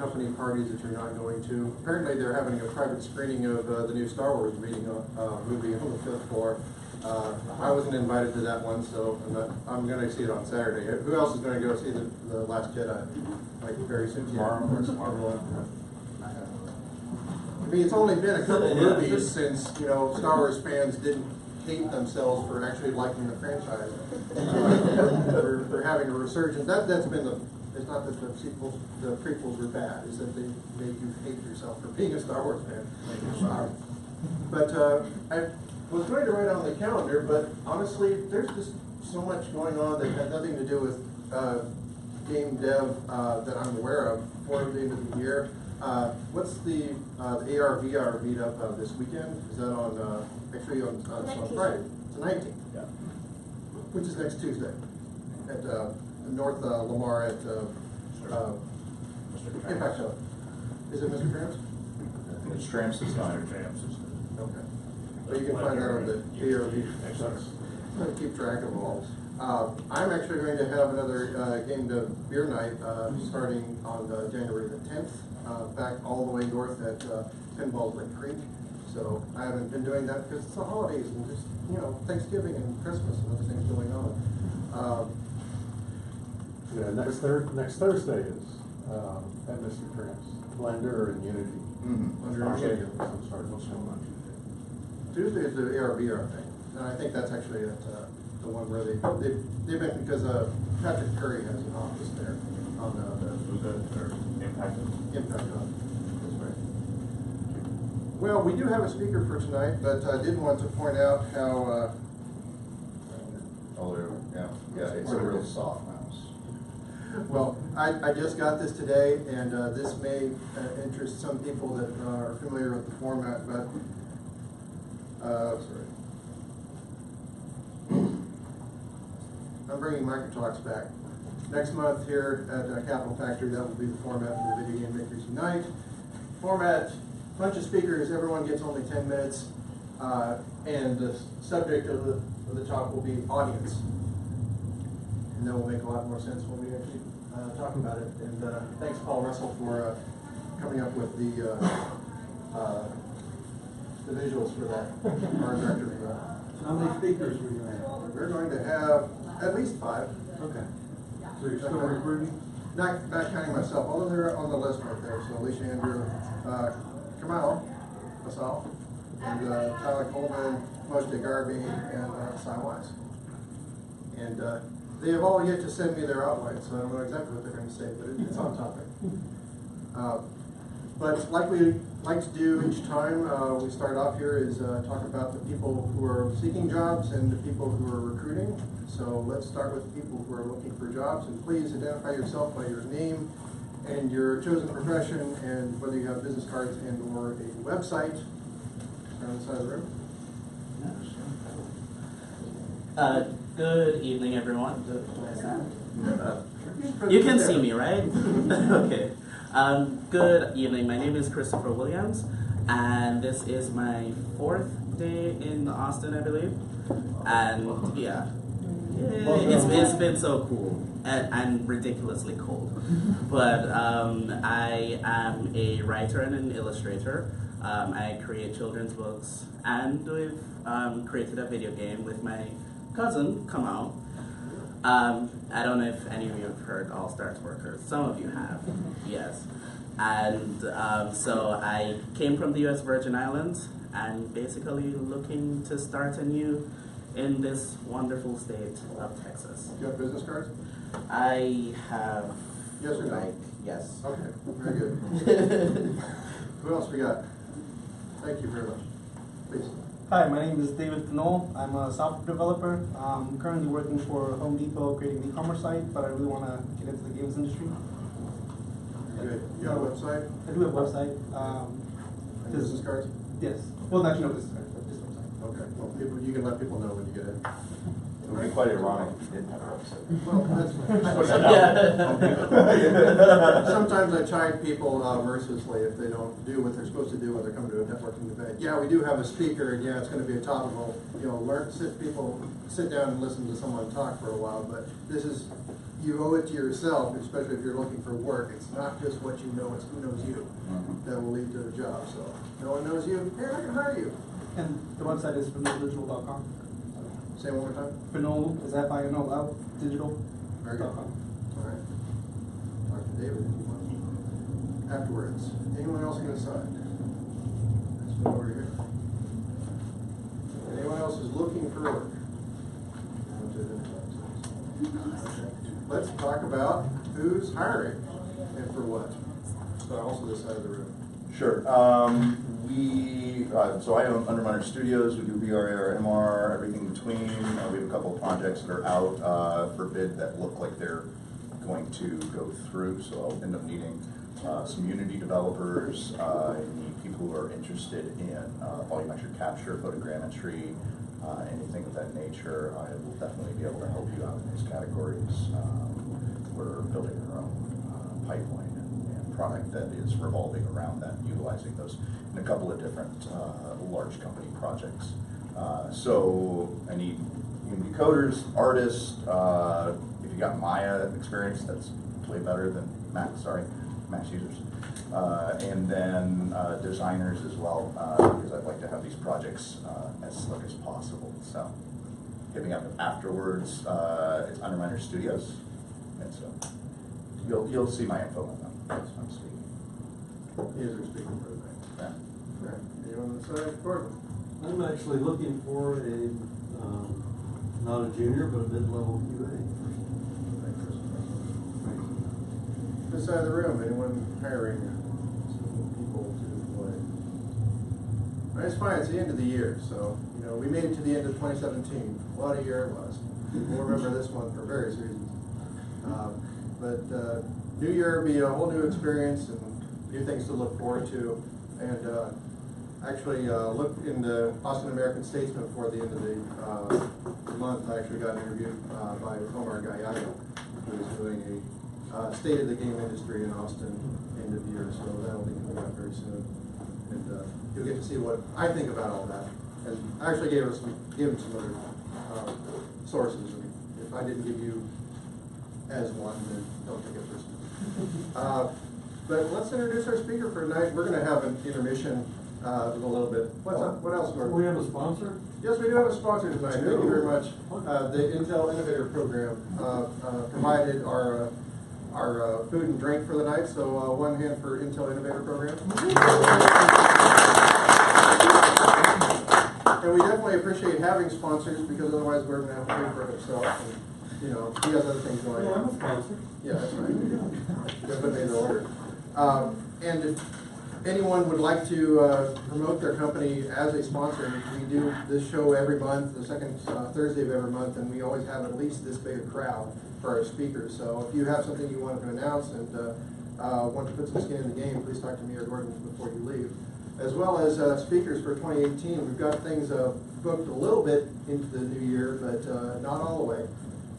company parties that you're not going to. Apparently they're having a private screening of the new Star Wars movie on the 5th floor. I wasn't invited to that one, so I'm going to see it on Saturday. Who else is going to go see the Last Jedi? Like very soon? Tomorrow. I mean, it's only been a couple of movies since, Star Wars fans didn't hate themselves for actually liking the franchise. They're having a resurgence. That's been it's not that the prequels were bad, it's that they make you hate yourself for being a Star Wars fan. But I was going to write on the calendar, but honestly, there's just so much going on that had nothing to do with game dev that I'm aware of for the end of the year. What's the AR/VR meetup this weekend? Is that on, actually on Friday? It's the 19th. Yeah. Which is next Tuesday at North Lamar at Impact Hub. Is it Mr. Tramps? I think it's Tramps is not. Tramps is. Okay. But you can find out on the ARV. Keep track of all. I'm actually going to have another game to beer night starting on January the 10th, back all the way north at Pinball Lake Creek. So I haven't been doing that because it's the holidays and just, Thanksgiving and Christmas and other things going on. Yeah, next Thursday is at Mr. Tramps, Blender and Unity. Blender and Unity. I'm sorry, what's going on Tuesday is the AR/VR thing, and I think that's actually at the one where they've been because Patrick Curry has an office there on the Impact. Hub. That's right. Well, we do have a speaker for tonight, but I did want to point out how. It's a real soft mouse. Well, I just got this today, and this may interest some people that are familiar with the format, but sorry. I'm bringing Microtalks back. Next month here at Capital Factory, that will be the format for the Video Game Makers Unite. Format, bunch of speakers, everyone gets only 10 minutes, and the subject of the talk will be audience. And that will make a lot more sense when we actually talk about it. And thanks, Paul Russell, for coming up with the visuals for that. Our director for that. How many speakers are we going to have? We're going to have at least 5. Okay. So you're still recruiting? Not counting myself, although they're on the list right there. So Alicia Andrew, Kamal, myself, and Tyler Coleman, Moshe Garvey, and Cy Wise. And they have all yet to send me their outline, so I don't know exactly what they're going to say, but it's on topic. But like we like to do each time we start off here is talk about the people who are seeking jobs and the people who are recruiting. So let's start with the people who are looking for jobs, and please identify yourself by your name and your chosen profession and whether you have business cards and or a website. Start on the side of the room. Good evening, everyone. You can see me, right? Okay. Good evening. My name is Christopher Williams, and this is my 4th day in Austin, I believe. And yeah, it's been so cool and ridiculously cold. But I am a writer and an illustrator. I create children's books, and we've created a video game with my cousin, Kamal. I don't know if any of you have heard All Stars Workers. Some of you have, yes. And so I came from the U.S. Virgin Islands and basically looking to start anew in this wonderful state of Texas. Do you have business cards? I have. Yes or no? Yes. Okay, very good. Who else we got? Thank you very much. Please. Hi, my name is David Knoll. I'm a software developer. I'm currently working for Home Depot creating an e-commerce site, but I really want to get into the games industry. Good. You have a website? I do have a website. And business cards? Yes. Well, not no business cards, but this website. Okay. Well, you can let people know when you get in. It would be quite ironic if you didn't have a website. Well, sometimes I chide people mercilessly if they don't do what they're supposed to do when they're coming to a networking event. Yeah, we do have a speaker, and yeah, it's going to be a topical, sit down and listen to someone talk for a while. But this is you owe it to yourself, especially if you're looking for work. It's not just what you know, it's who knows you that will lead to the job. So no one knows you, hey, I can hire you. And the website is finoldigital.com. Say it one more time. Finol is F-I-N-O-L digital.com. Very good. All right. Talk to David if you want. Afterwards. Anyone else going to sign? Let's go over here. Anyone else is looking for work? Let's talk about who's hiring and for what. So also this side of the room. Sure. So I own Underminer Studios. We do VRAR, MR, everything in between. We have a couple of projects that are out for bid that look like they're going to go through. So I'll end up needing some Unity developers. I need people who are interested in volumetric capture, photogrammetry, anything of that nature. I will definitely be able to help you out in those categories. We're building our own pipeline and product that is revolving around that, utilizing those in a couple of different large company projects. So I need Unity coders, artists. If you got Maya experience, that's way better than Mac. Sorry, Mac users. And then designers as well, because I'd like to have these projects as slick as possible. So hit me up afterwards. It's Underminer Studios, and so you'll see my info on them as I'm speaking. He is our speaker for tonight. Yeah. Right. Anyone on the side? Gordon. I'm actually looking for a, not a junior, but a mid-level QA. This side of the room, anyone hiring people to employ? It's fine, it's the end of the year, so, you know, we made it to the end of 2017. What a year it was. We'll remember this one for various reasons. But new year will be a whole new experience and new things to look forward to. And actually looked in the Austin American Statesman before the end of the month. I actually got interviewed by Omar Gallardo, who is doing a state of the game industry in Austin end of year, so that'll be coming up very soon. And you'll get to see what I think about all that. And I actually gave him some other sources, and if I didn't give you as one, then don't take it personally. But let's introduce our speaker for tonight. We're going to have an intermission in a little bit. What's up? What else, Gordon? We have a sponsor? Yes, we do have a sponsor tonight. Thank you very much. The Intel Innovator Program provided our food and drink for the night. So one hand for Intel Innovator Program. And we definitely appreciate having sponsors because otherwise we're going to have to pay for it ourselves. And, you know, he has other things going Yeah, I'm a on. sponsor. Yeah, that's right. Definitely made the order. And if anyone would like to promote their company as a sponsor, we do this show every month, the second Thursday of every month, and we always have at least this big a crowd for our speakers. So if you have something you wanted to announce and want to put some skin in the game, please talk to me or Gordon before you leave. As well as speakers for 2018, we've got things booked a little bit into the new year, but not all the way.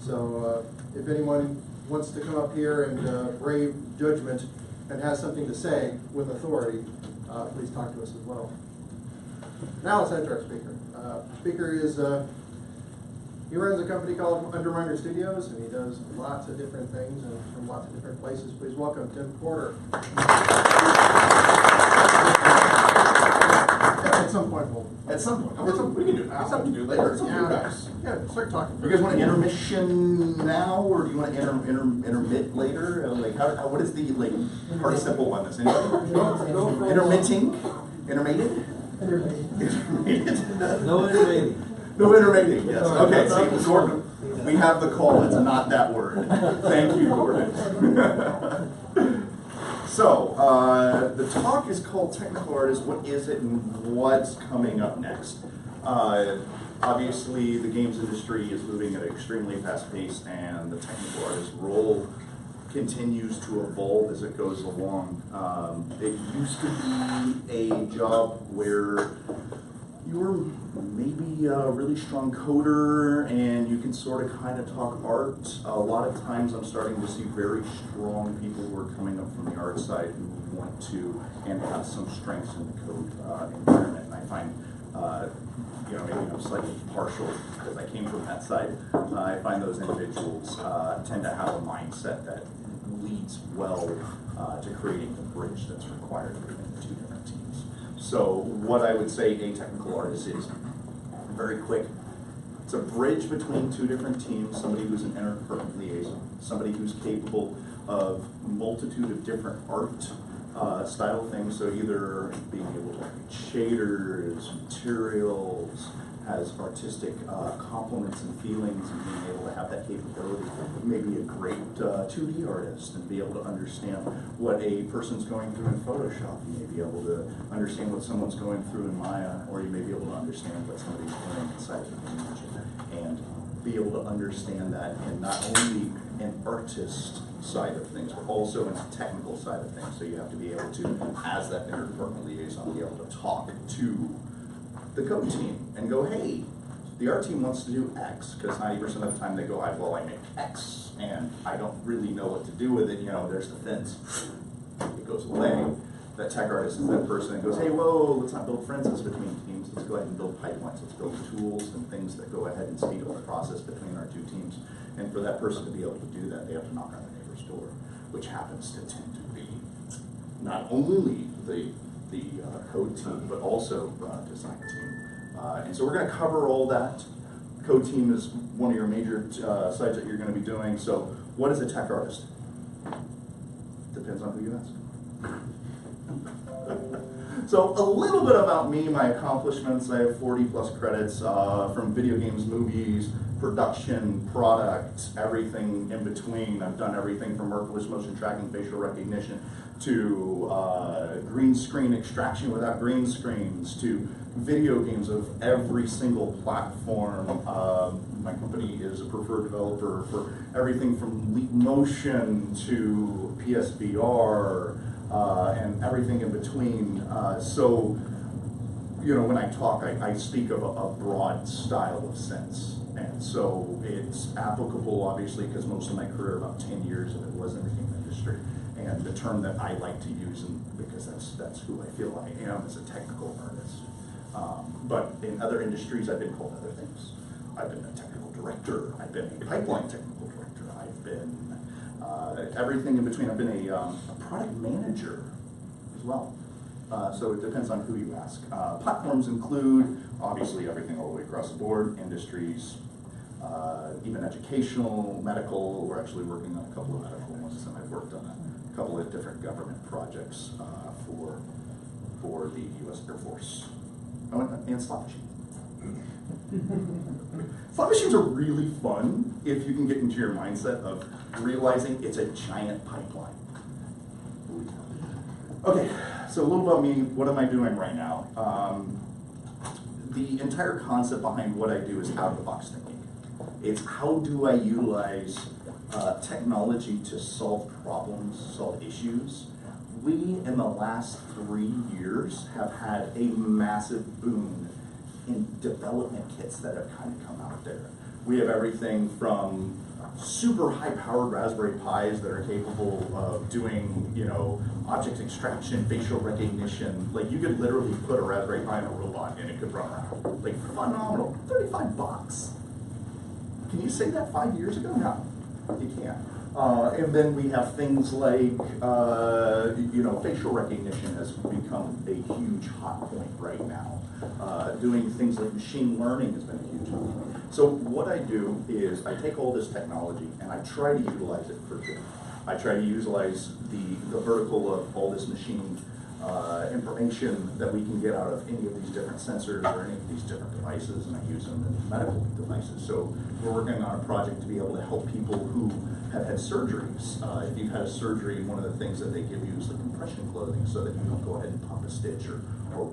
So if anyone wants to come up here and brave judgment and has something to say with authority, please talk to us as well. Now let's enter our speaker. Speaker is, he runs a company called Underminer Studios, and he does lots of different things and from lots of different places. Please welcome Tim Porter. At some point, We can do it now. It's up to you later. It's up to you Yeah. guys. Yeah, start talking. You guys want an intermission now, or do you want to intermit later? Like, what is the participle on this? Intermitting? Intermated? Intermated? No intervening. No intermating, yes. Okay, see, Gordon, we have the call. It's not that word. Thank you, Gordon. So, the talk is called Technical Artist. What is it and what's coming up next? Obviously, the games industry is moving at an extremely fast pace, and the technical artist role continues to evolve as it goes along. It used to be a job where you were maybe a really strong coder and you can sort of kind of talk art. A lot of times I'm starting to see very strong people who are coming up from the art side who want to and have some strengths in the code environment. And I find maybe I'm slightly partial because I came from that side. I find those individuals tend to have a mindset that leads well to creating the bridge that's required between the two different teams. So what I would say a technical artist is, very quick, it's a bridge between two different teams, somebody who's an interpersonal liaison, somebody who's capable of multitude of different art style things, so either being able to create shaders, materials, has artistic compliments and feelings, and being able to have that capability. Maybe a great 2D artist and be able to understand what a person's going through in Photoshop. You may be able to understand what someone's going through in Maya, or you may be able to understand what somebody's doing inside of the image, and be able to understand that in not only an artist side of things, but also in the technical side of things. So you have to be able to, as that interdepartmental liaison, be able to talk to the code team and go, hey, the art team wants to do X, because 90% of the time they go, well, I make X, and I don't really know what to do with it. There's the fence. It goes away. That tech artist is that person that goes, hey, whoa, let's not build fences between teams. Let's go ahead and build pipelines. Let's build tools and things that go ahead and speed up the process between our two teams. And for that person to be able to do that, they have to knock on the neighbor's door, which happens to tend to be not only the code team, but also design team. And so we're going to cover all that. Code team is one of your major sites that you're going to be doing. So what is a tech artist? Depends on who you ask. So a little bit about me, my accomplishments. I have 40 plus credits from video games, movies, production, product, everything in between. I've done everything from workless motion tracking, facial recognition, to green screen extraction without green screens, to video games of every single platform. My company is a preferred developer for everything from Leap Motion to PSVR, and everything in between. So, when I talk, I speak of a broad style of sense. And so it's applicable, obviously, because most of my career, about 10 years of it, was in the game industry. And the term that I like to use, because that's who I feel I am, as a technical artist. But in other industries, I've been called other things. I've been a technical director. I've been a pipeline technical director. I've been everything in between. I've been a product manager as well. So it depends on who you ask. Platforms include, obviously, everything all the way across the board, industries, even educational, medical. We're actually working on a couple of medical ones, and I've worked on a couple of different government projects for the U.S. Air Force. Oh, and slot machine. Slot machines are really fun if you can get into your mindset of realizing it's a giant pipeline. Okay, so a little about me. What am I doing right now? The entire concept behind what I do is out-of-the-box thinking. It's how do I utilize technology to solve problems, solve issues. We, in the last 3 years, have had a massive boom in development kits that have kind of come out there. We have everything from super high-powered Raspberry Pis that are capable of doing, object extraction, facial recognition. Like, you could literally put a Raspberry Pi in a robot and it could run around. Like, phenomenal. $35. Can you say that 5 years ago? No, you can't. And then we have things like, facial recognition has become a huge hot point right now. Doing things like machine learning has been a huge hot point. So what I do is I take all this technology and I try to utilize it for good. I try to utilize the vertical of all this machine information that we can get out of any of these different sensors or any of these different devices, and I use them in medical devices. So we're working on a project to be able to help people who have had surgeries. If you've had a surgery, one of the things that they give you is the compression clothing so that you don't go ahead and pop a stitch or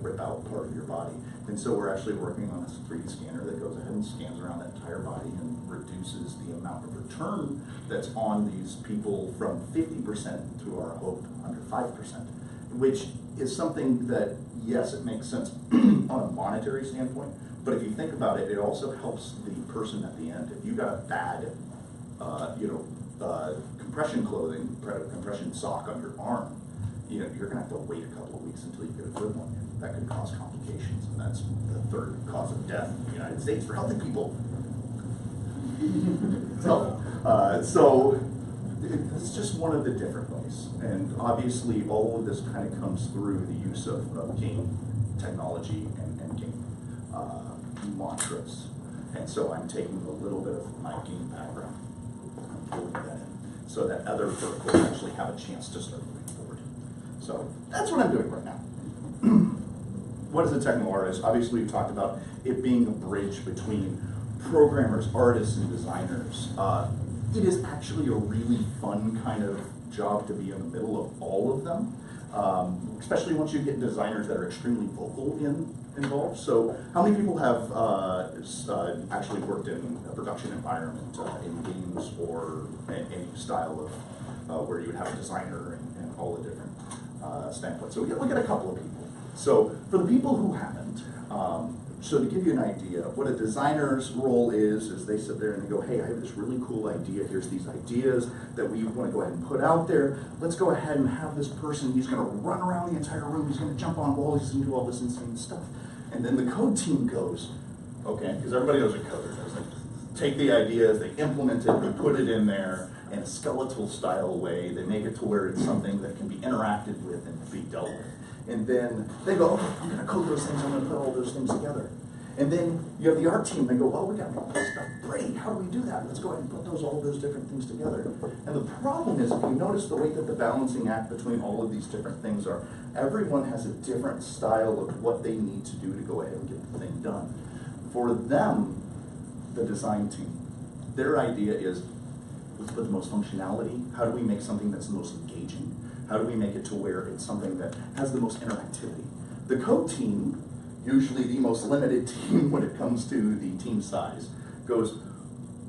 rip out part of your body. And so we're actually working on this 3D scanner that goes ahead and scans around that entire body and reduces the amount of return that's on these people from 50% to our hope under 5%, which is something that, yes, it makes sense on a monetary standpoint, but if you think about it, it also helps the person at the end. If you got a bad, compression clothing, compression sock on your arm, you're gonna have to wait a couple of weeks until you get a good one. And that could cause complications, and that's the third cause of death in the United States for healthy people. So it's just one of the different ways. And obviously all of this kind of comes through the use of game technology and game mantras. And so I'm taking a little bit of my game background and pulling that in so that other verticals actually have a chance to start moving forward. So that's what I'm doing right now. What is a technical artist? Obviously we've talked about it being a bridge between programmers, artists, and designers. It is actually a really fun kind of job to be in the middle of all of them, especially once you get designers that are extremely vocal involved. So how many people have actually worked in a production environment in games or any style of where you would have a designer and all the different standpoints? So we get a couple of people. So for the people who haven't, so to give you an idea, what a designer's role is they sit there and they go, hey, I have this really cool idea. Here's these ideas that we want to go ahead and put out there. Let's go ahead and have this person, he's going to run around the entire room. He's going to jump on walls. He's going to do all this insane stuff. And then the code team goes, okay, because everybody knows what coder does. They take the ideas, they implement it, they put it in there in a skeletal style way. They make it to where it's something that can be interacted with and be dealt with. And then they go, okay, I'm going to code those things, I'm going to put all those things together. And then you have the art team, they go, well, we got to make this stuff pretty. How do we do that? Let's go ahead and put all those different things together. And the problem is, if you notice the way that the balancing act between all of these different things are, everyone has a different style of what they need to do to go ahead and get the thing done. For them, the design team, their idea is, let's put the most functionality. How do we make something that's the most engaging? How do we make it to where it's something that has the most interactivity? The code team, usually the most limited team when it comes to the team size, goes,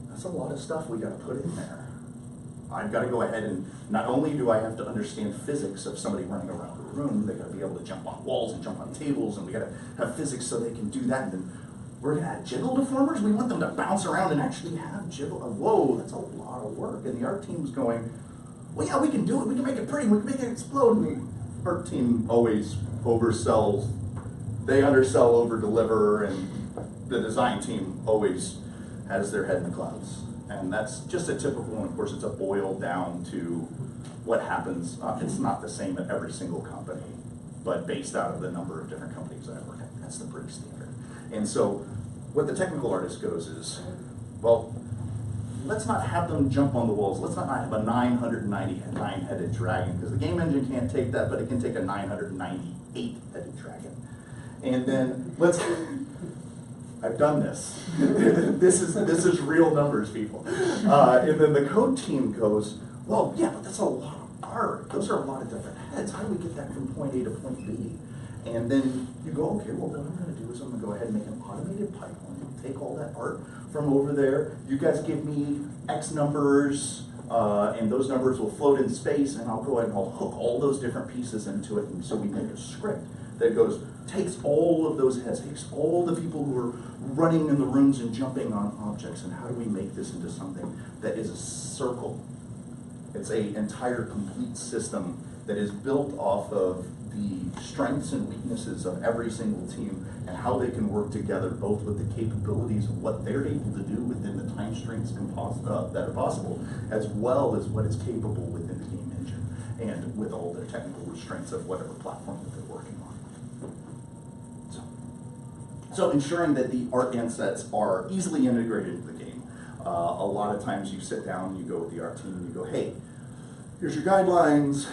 that's a lot of stuff we got to put in there. I've got to go ahead and not only do I have to understand physics of somebody running around the room, they got to be able to jump on walls and jump on tables, and we got to have physics so they can do that. And then we're going to add jiggle deformers. We want them to bounce around and actually have jiggle. Whoa, that's a lot of work. And the art team's going, well, yeah, we can do it. We can make it pretty. We can make it explode. And the art team always oversells. They undersell, over-deliver, and the design team always has their head in the clouds. And that's just a typical one. Of course, it's a boiled down to what happens. It's not the same at every single company, but based out of the number of different companies that I work at, that's the pretty standard. And so what the technical artist goes is, well, let's not have them jump on the walls. Let's not have a 999-headed dragon, because the game engine can't take that, but it can take a 998-headed dragon. And then I've done this. This is real numbers, people. And then the code team goes, well, yeah, but that's a lot of art. Those are a lot of different heads. How do we get that from point A to point B? And then you go, okay, well, what I'm going to do is I'm going to go ahead and make an automated pipeline. Take all that art from over there. You guys give me X numbers, and those numbers will float in space, and I'll go ahead and I'll hook all those different pieces into it. And so we make a script that takes all of those heads, takes all the people who are running in the rooms and jumping on objects, and how do we make this into something that is a circle? It's an entire complete system that is built off of the strengths and weaknesses of every single team and how they can work together, both with the capabilities of what they're able to do within the time strengths that are possible, as well as what is capable within the game engine and with all the technical restraints of whatever platform that they're working on. So ensuring that the art assets are easily integrated into the game. A lot of times you sit down, you go with the art team, and you go, hey, here's your guidelines,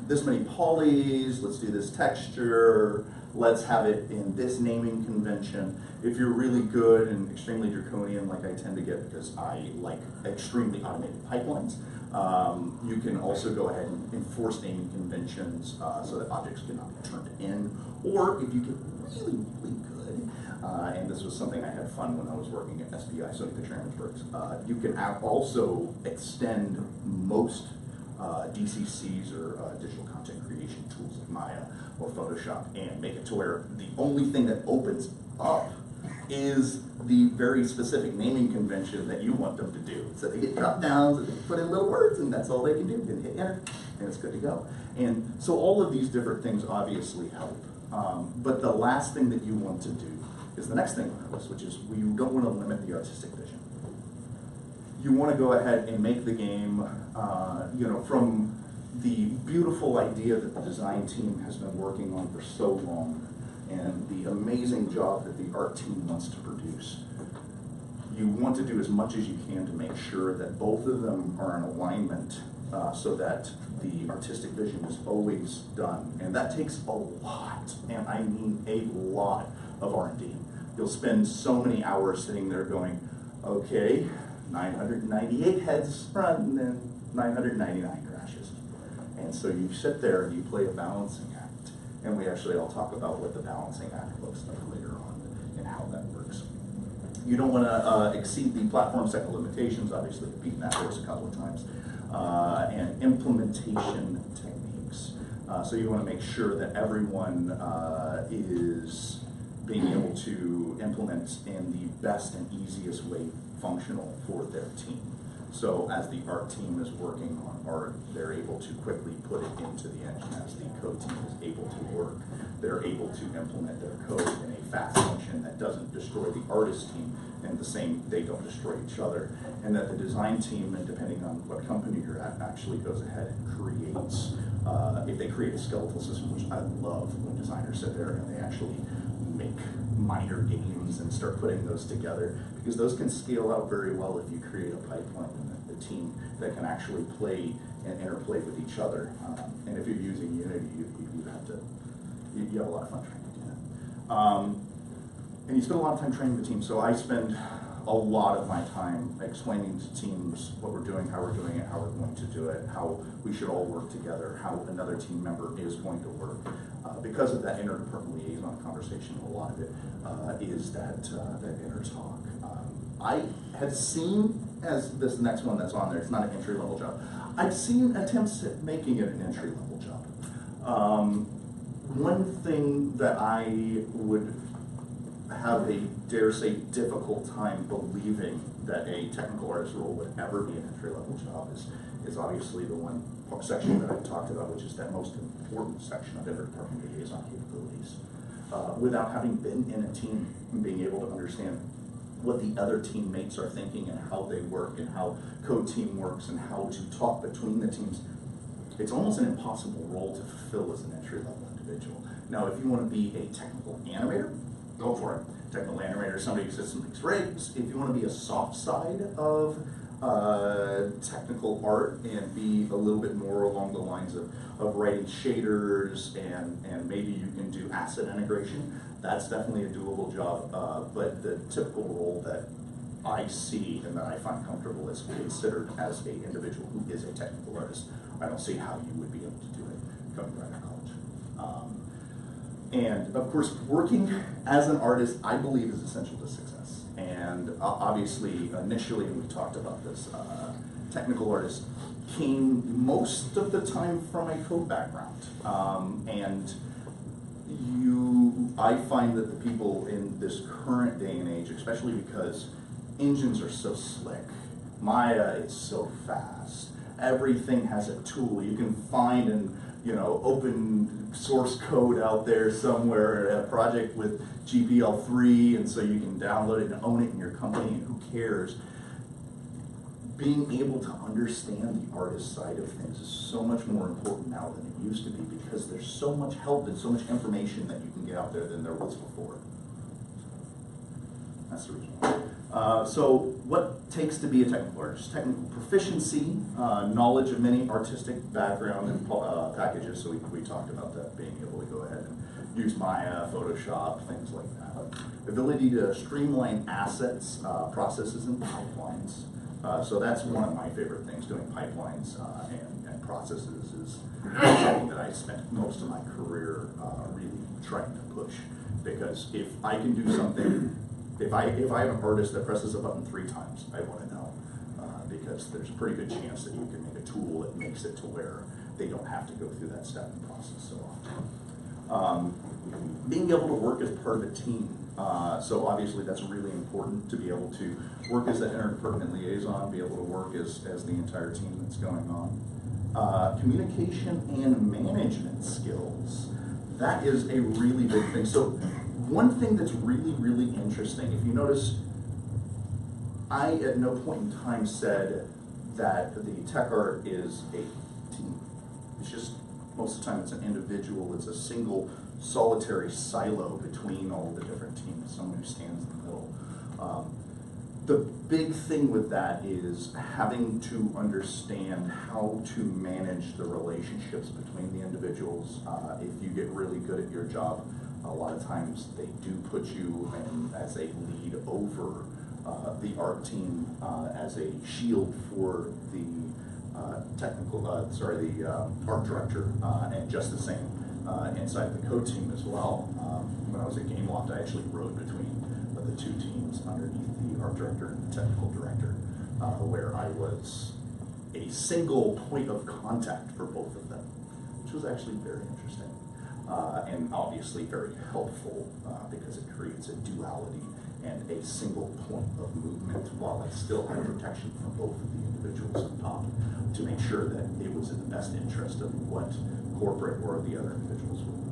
this many polys, let's do this texture, let's have it in this naming convention. If you're really good and extremely draconian, like I tend to get because I like extremely automated pipelines, you can also go ahead and enforce naming conventions so that objects cannot be turned in. Or if you get really, really good, and this was something I had fun when I was working at SPI, Sony Picture Imageworks, you can also extend most DCCs or digital content creation tools like Maya or Photoshop and make it to where the only thing that opens up is the very specific naming convention that you want them to do. So they get drop downs and they put in little words and that's all they can do. And hit enter and it's good to go. And so all of these different things obviously help. But the last thing that you want to do is the next thing on our list, which is you don't want to limit the artistic vision. You want to go ahead and make the game, from the beautiful idea that the design team has been working on for so long, and the amazing job that the art team wants to produce. You want to do as much as you can to make sure that both of them are in alignment so that the artistic vision is always done. And that takes a lot, and I mean a lot of R&D. You'll spend so many hours sitting there going, okay, 998 heads run and 999 crashes. And so you sit there and you play a balancing act. And we actually all talk about what the balancing act looks like later on and how that works. You don't want to exceed the platform set limitations, obviously, I've beaten that horse a couple of times, and implementation techniques. So you want to make sure that everyone is being able to implement in the best and easiest way functional for their team. So as the art team is working on art, they're able to quickly put it into the engine. As the code team is able to work, they're able to implement their code in a fast function that doesn't destroy the artist team, and they don't destroy each other. And that the design team, and depending on what company you're at, actually goes ahead and creates, if they create a skeletal system, which I love when designers sit there and they actually make minor games and start putting those together, because those can scale out very well if you create a pipeline and the team that can actually play and interplay with each other. And if you're using Unity, you have a lot of fun trying to do that. And you spend a lot of time training the team. So I spend a lot of my time explaining to teams what we're doing, how we're doing it, how we're going to do it, how we should all work together, how another team member is going to work. Because of that interdepartmental liaison conversation, a lot of it is that inner talk. I have seen, as this next one that's on there, it's not an entry-level job, I've seen attempts at making it an entry-level job. One thing that I would have a, dare say, difficult time believing that a technical artist role would ever be an entry-level job is obviously the one section that I talked about, which is that most important section of interdepartmental liaison capabilities. Without having been in a team and being able to understand what the other teammates are thinking and how they work and how code team works and how to talk between the teams, it's almost an impossible role to fulfill as an entry-level individual. Now, if you want to be a technical animator, go for it. Technical animator is somebody who sits and makes rigs. If you want to be a soft side of technical art and be a little bit more along the lines of writing shaders and maybe you can do asset integration, that's definitely a doable job. But the typical role that I see and that I find comfortable is considered as an individual who is a technical artist. I don't see how you would be able to do it coming right out of college. And of course, working as an artist, I believe, is essential to success. And obviously, initially, we talked about this, technical artists came most of the time from a code background. And I find that the people in this current day and age, especially because engines are so slick, Maya is so fast, everything has a tool. You can find and open source code out there somewhere, a project with GPL3, and so you can download it and own it in your company, and who cares? Being able to understand the artist side of things is so much more important now than it used to be, because there's so much help and so much information that you can get out there than there was before. That's the reason why. So what takes to be a technical artist? Technical proficiency, knowledge of many artistic background and packages, so we talked about that, being able to go ahead and use Maya, Photoshop, things like that. Ability to streamline assets, processes, and pipelines. So that's one of my favorite things, doing pipelines and processes is something that I spent most of my career really trying to push, because if I can do something, if I have an artist that presses a button 3 times, I want to know, because there's a pretty good chance that you can make a tool that makes it to where they don't have to go through that step and process so often. Being able to work as part of a team. So obviously that's really important, to be able to work as that interdepartmental liaison, be able to work as the entire team that's going on. Communication and management skills. That is a really big thing. So one thing that's really, really interesting, if you notice, I at no point in time said that the tech art is a team. It's just, most of the time it's an individual, it's a single solitary silo between all the different teams, someone who stands in the middle. The big thing with that is having to understand how to manage the relationships between the individuals. If you get really good at your job, a lot of times they do put you in as a lead over the art team as a shield for the art director, and just the same inside the code team as well. When I was at GameLoft, I actually rode between the two teams underneath the art director and the technical director, where I was a single point of contact for both of them, which was actually very interesting and obviously very helpful because it creates a duality and a single point of movement while I still had protection from both of the individuals on top to make sure that it was in the best interest of what corporate or the other individuals would.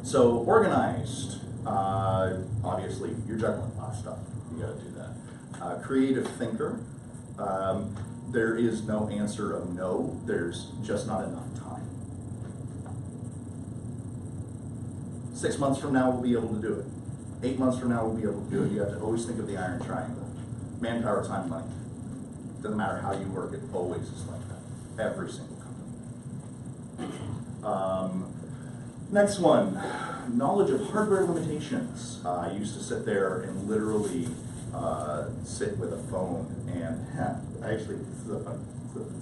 So organized, obviously you're juggling a lot of stuff, you gotta do that. Creative thinker, there is no answer of no, there's just not enough time. 6 months from now we'll be able to do it. 8 months from now we'll be able to do it. You have to always think of the iron triangle. Manpower, time, money. Doesn't matter how you work, it always is like that. Every single company. Next one, knowledge of hardware limitations. I used to sit there and literally sit with a phone and actually, this is a fun story.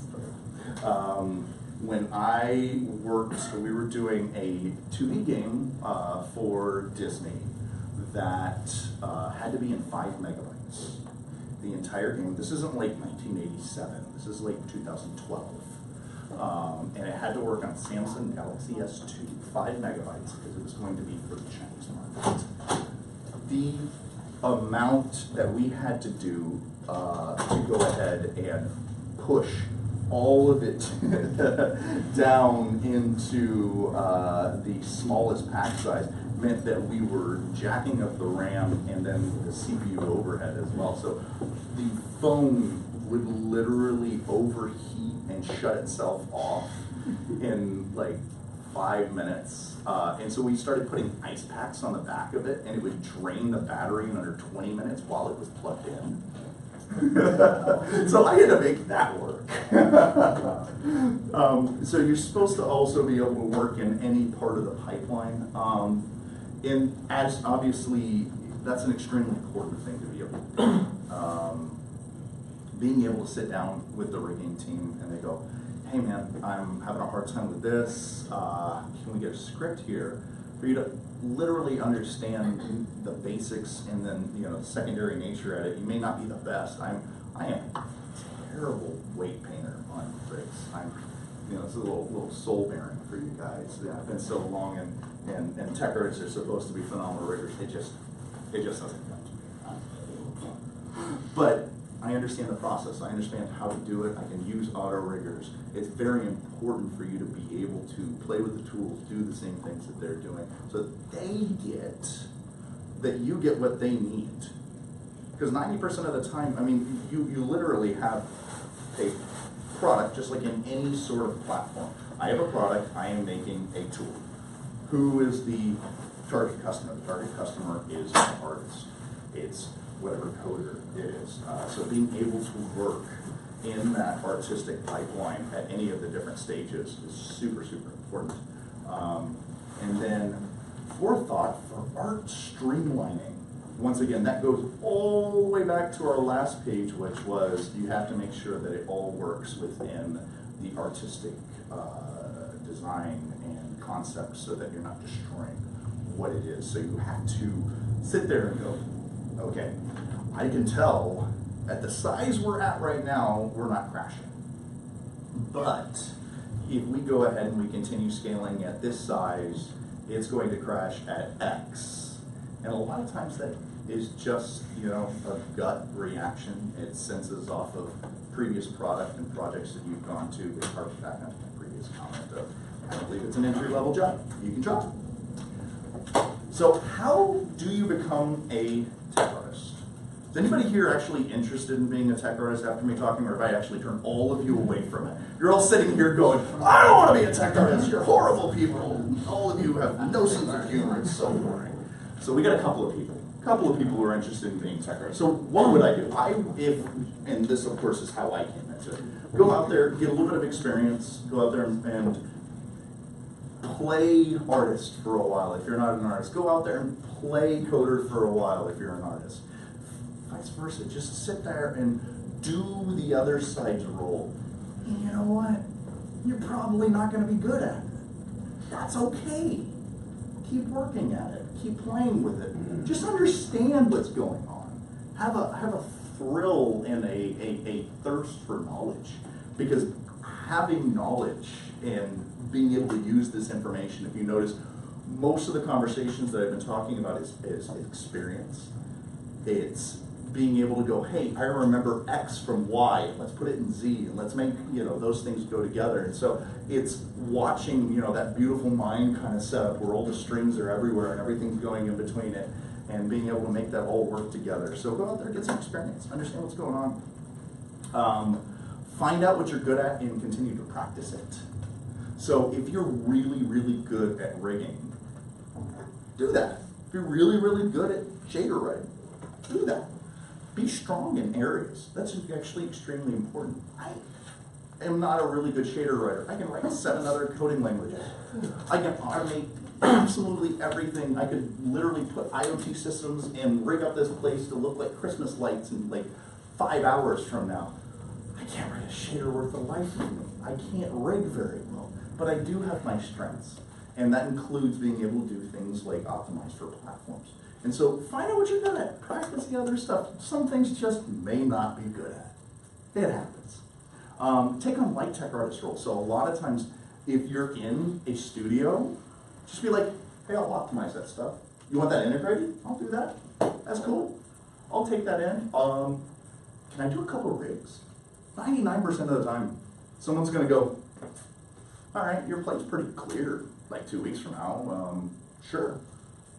When I worked, we were doing a 2D game for Disney that had to be in 5 megabytes. The entire game, this isn't like 1987, this is like 2012. And it had to work on Samsung Galaxy S2, 5 megabytes, because it was going to be for the Chinese market. The amount that we had to do to go ahead and push all of it down into the smallest pack size meant that we were jacking up the RAM and then the CPU overhead as well. So the phone would literally overheat and shut itself off in like 5 minutes. And so we started putting ice packs on the back of it, and it would drain the battery in under 20 minutes while it was plugged in. So I had to make that work. So you're supposed to also be able to work in any part of the pipeline. And as obviously, that's an extremely important thing to be able to do. Being able to sit down with the rigging team and they go, hey man, I'm having a hard time with this, can we get a script here? For you to literally understand the basics and then, you know, the secondary nature at it. You may not be the best. I am a terrible weight painter on rigs. You know, it's a little soul bearing for you guys. Yeah, I've been so long and tech artists are supposed to be phenomenal riggers. It just doesn't come to me. But I understand the process. I understand how to do it. I can use auto riggers. It's very important for you to be able to play with the tools, do the same things that they're doing, so that you get what they need. Because 90% of the time, I mean, you literally have a product, just like in any sort of platform. I have a product, I am making a tool. Who is the target customer? The target customer is an artist. It's whatever coder it is. So being able to work in that artistic pipeline at any of the different stages is super, super important. And then forethought for art streamlining. Once again, that goes all the way back to our last page, which was you have to make sure that it all works within the artistic design and concept so that you're not destroying what it is. So you have to sit there and go, okay, I can tell at the size we're at right now, we're not crashing. But if we go ahead and we continue scaling at this size, it's going to crash at X. And a lot of times that is just, you know, a gut reaction. It senses off of previous product and projects that you've gone to, which harks back on my previous comment of, I believe it's an entry-level job. You can try. So how do you become a tech artist? Is anybody here actually interested in being a tech artist after me talking, or if I actually turn all of you away from it? You're all sitting here going, I don't want to be a tech artist, you're horrible people. All of you have no sense of humor, it's so boring. So we got a couple of people who are interested in being tech artists. So what would I do? And this of course is how I came into it. Go out there, get a little bit of experience, go out there and play artist for a while if you're not an artist. Go out there and play coder for a while if you're an artist. Vice versa, just sit there and do the other side's role. And you know what? You're probably not going to be good at it. That's okay. Keep working at it. Keep playing with it. Just understand what's going on. Have a thrill and a thirst for knowledge. Because having knowledge and being able to use this information, if you notice, most of the conversations that I've been talking about is experience. It's being able to go, hey, I remember X from Y, let's put it in Z, and let's make, you know, those things go together. And so it's watching, you know, that beautiful mind kind of setup where all the strings are everywhere and everything's going in between it, and being able to make that all work together. So go out there, get some experience, understand what's going on. Find out what you're good at and continue to practice it. So if you're really, really good at rigging, do that. If you're really, really good at shader writing, do that. Be strong in areas. That's actually extremely important. I am not a really good shader writer. I can write 7 other coding languages. I can automate absolutely everything. I could literally put IoT systems and rig up this place to look like Christmas lights in like 5 hours from now. I can't write a shader worth the life of me. I can't rig very well, but I do have my strengths. And that includes being able to do things like optimize for platforms. And so find out what you're good at. Practice the other stuff. Some things just may not be good at. It happens. Take on light tech artist roles. So a lot of times, if you're in a studio, just be like, hey, I'll optimize that stuff. You want that integrated? I'll do that. That's cool. I'll take that in. Can I do a couple of rigs? 99% of the time, someone's going to go, all right, your plate's pretty clear, like 2 weeks from now. Sure.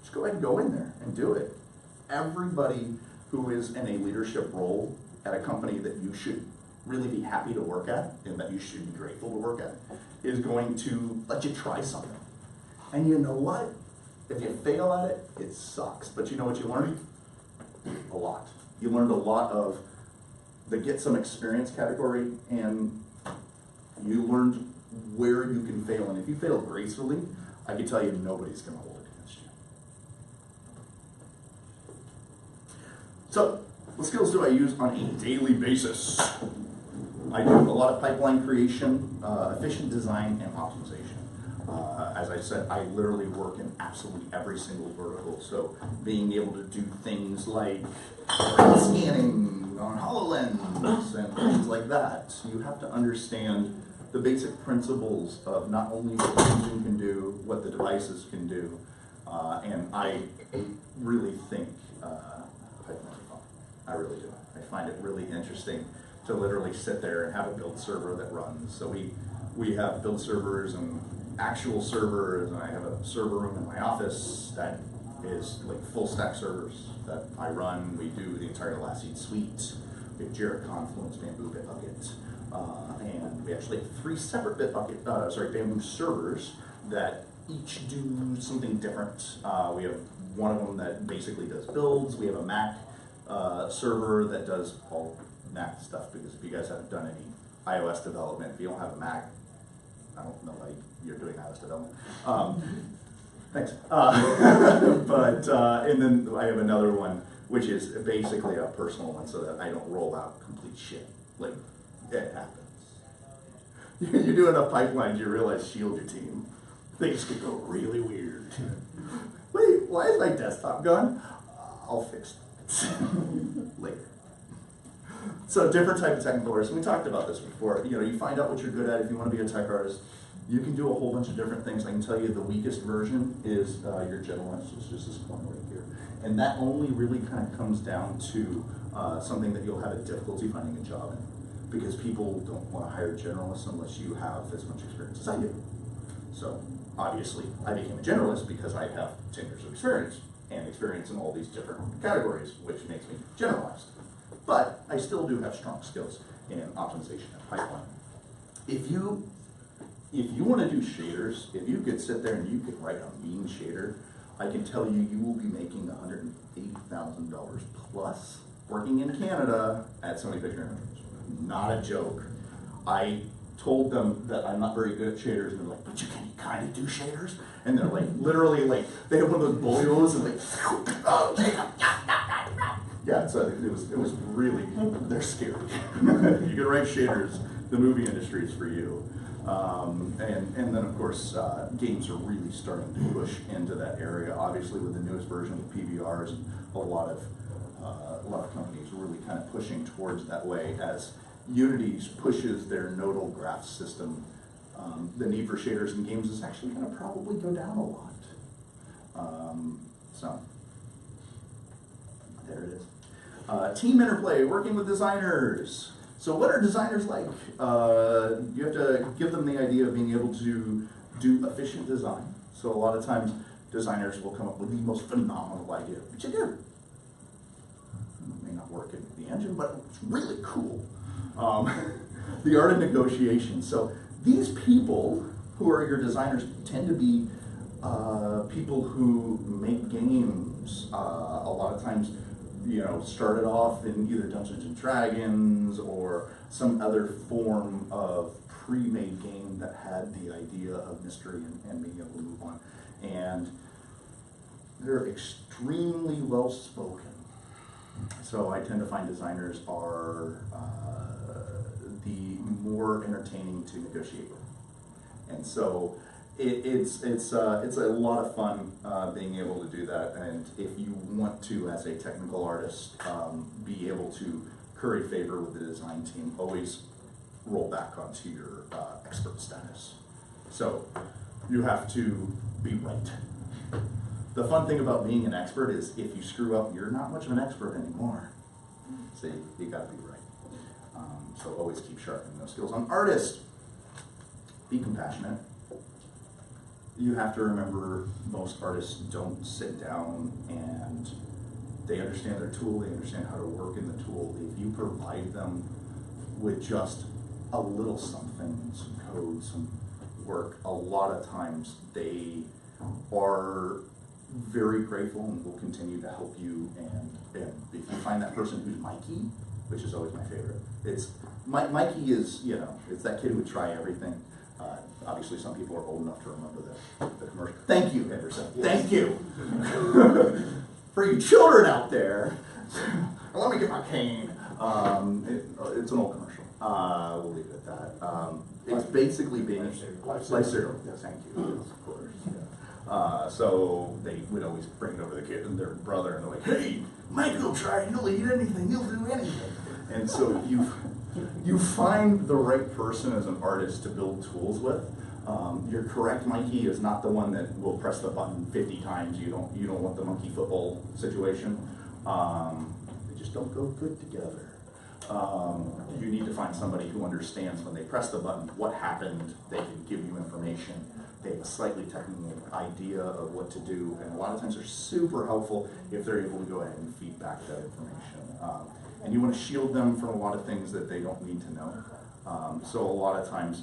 Just go ahead and go in there and do it. Everybody who is in a leadership role at a company that you should really be happy to work at and that you should be grateful to work at is going to let you try something. And you know what? If you fail at it, it sucks. But you know what you learned? A lot. You learned a lot of the get some experience category, and you learned where you can fail. And if you fail gracefully, I can tell you nobody's going to hold it against you. So, what skills do I use on a daily basis? I do a lot of pipeline creation, efficient design, and optimization. As I said, I literally work in absolutely every single vertical. So being able to do things like scanning on HoloLens and things like that, you have to understand the basic principles of not only what the engine can do, what the devices can do, and I really think pipeline is fun. I really do. I find it really interesting to literally sit there and have a build server that runs. So we have build servers and actual servers, and I have a server room in my office that is like full stack servers that I run. We do the entire Elastic suite. We have Jira, Confluence, Bamboo, Bitbucket, and we actually have 3 separate Bamboo servers that each do something different. We have one of them that basically does builds. We have a Mac server that does all Mac stuff, because if you guys haven't done any iOS development, if you don't have a Mac, I don't know why you're doing iOS development. Thanks. And then I have another one, which is basically a personal one, so that I don't roll out complete shit. Like, it happens. You do enough pipelines, you realize shield your team. Things could go really weird. Wait, why is my desktop gone? I'll fix it later. So different type of technical artists. We talked about this before. You know, you find out what you're good at if you want to be a tech artist. You can do a whole bunch of different things. I can tell you the weakest version is your generalist. It's just this one right here. And that only really kind of comes down to something that you'll have a difficulty finding a job in, because people don't want to hire generalists unless you have as much experience as I do. So obviously I became a generalist because I have 10 years of experience and experience in all these different categories, which makes me generalized. But I still do have strong skills in optimization and pipeline. If you want to do shaders, if you could sit there and you could write a mean shader, I can tell you, you will be making $180,000 plus working in Canada at Sony Picture Images. Not a joke. I told them that I'm not very good at shaders, and they're like, but you can kind of do shaders? And they're like, literally, like, they have one of those boils and like, oh, yeah, so it was really, they're scary. You can write shaders, the movie industry is for you. And then of course, games are really starting to push into that area. Obviously, with the newest version of PBRs, and a lot of companies really kind of pushing towards that way as Unity pushes their nodal graph system. The need for shaders in games is actually going to probably go down a lot. So there it is. Team interplay, working with designers. So what are designers like? You have to give them the idea of being able to do efficient design. So a lot of times designers will come up with the most phenomenal idea, which you do. It may not work in the engine, but it's really cool. The art of negotiation. So these people who are your designers tend to be people who make games. A lot of times, you know, started off in either Dungeons and Dragons or some other form of pre-made game that had the idea of mystery and being able to move on. And they're extremely well spoken. So I tend to find designers are the more entertaining to negotiate with. And so it's a lot of fun being able to do that. And if you want to, as a technical artist, be able to curry favor with the design team, always roll back onto your expert status. So you have to be right. The fun thing about being an expert is if you screw up, you're not much of an expert anymore. So you got to be right. So always keep sharpening those skills. On artists, be compassionate. You have to remember most artists don't sit down and they understand their tool, they understand how to work in the tool. If you provide them with just a little something, some code, some work, a lot of times they are very grateful and will continue to help you. And if you find that person who's Mikey, which is always my favorite, Mikey is, you know, it's that kid who would try everything. Obviously, some people are old enough to remember the commercial. Thank you, Henderson. Thank you. For you children out there, let me get my cane. It's an old commercial. We'll leave it at that. It's basically being life cereal. Yes, thank you. Yes, of course. Yeah. So they would always bring it over the kid and their brother, and they're like, "Hey, Mike will try. He'll eat anything. He'll do anything." And so you find the right person as an artist to build tools with. You're correct, Mikey is not the one that will press the button 50 times. You don't want the monkey football situation. They just don't go good together. You need to find somebody who understands when they press the button what happened. They can give you information. They have a slightly technical idea of what to do, and a lot of times they're super helpful if they're able to go ahead and feed back that information. And you want to shield them from a lot of things that they don't need to know. So a lot of times,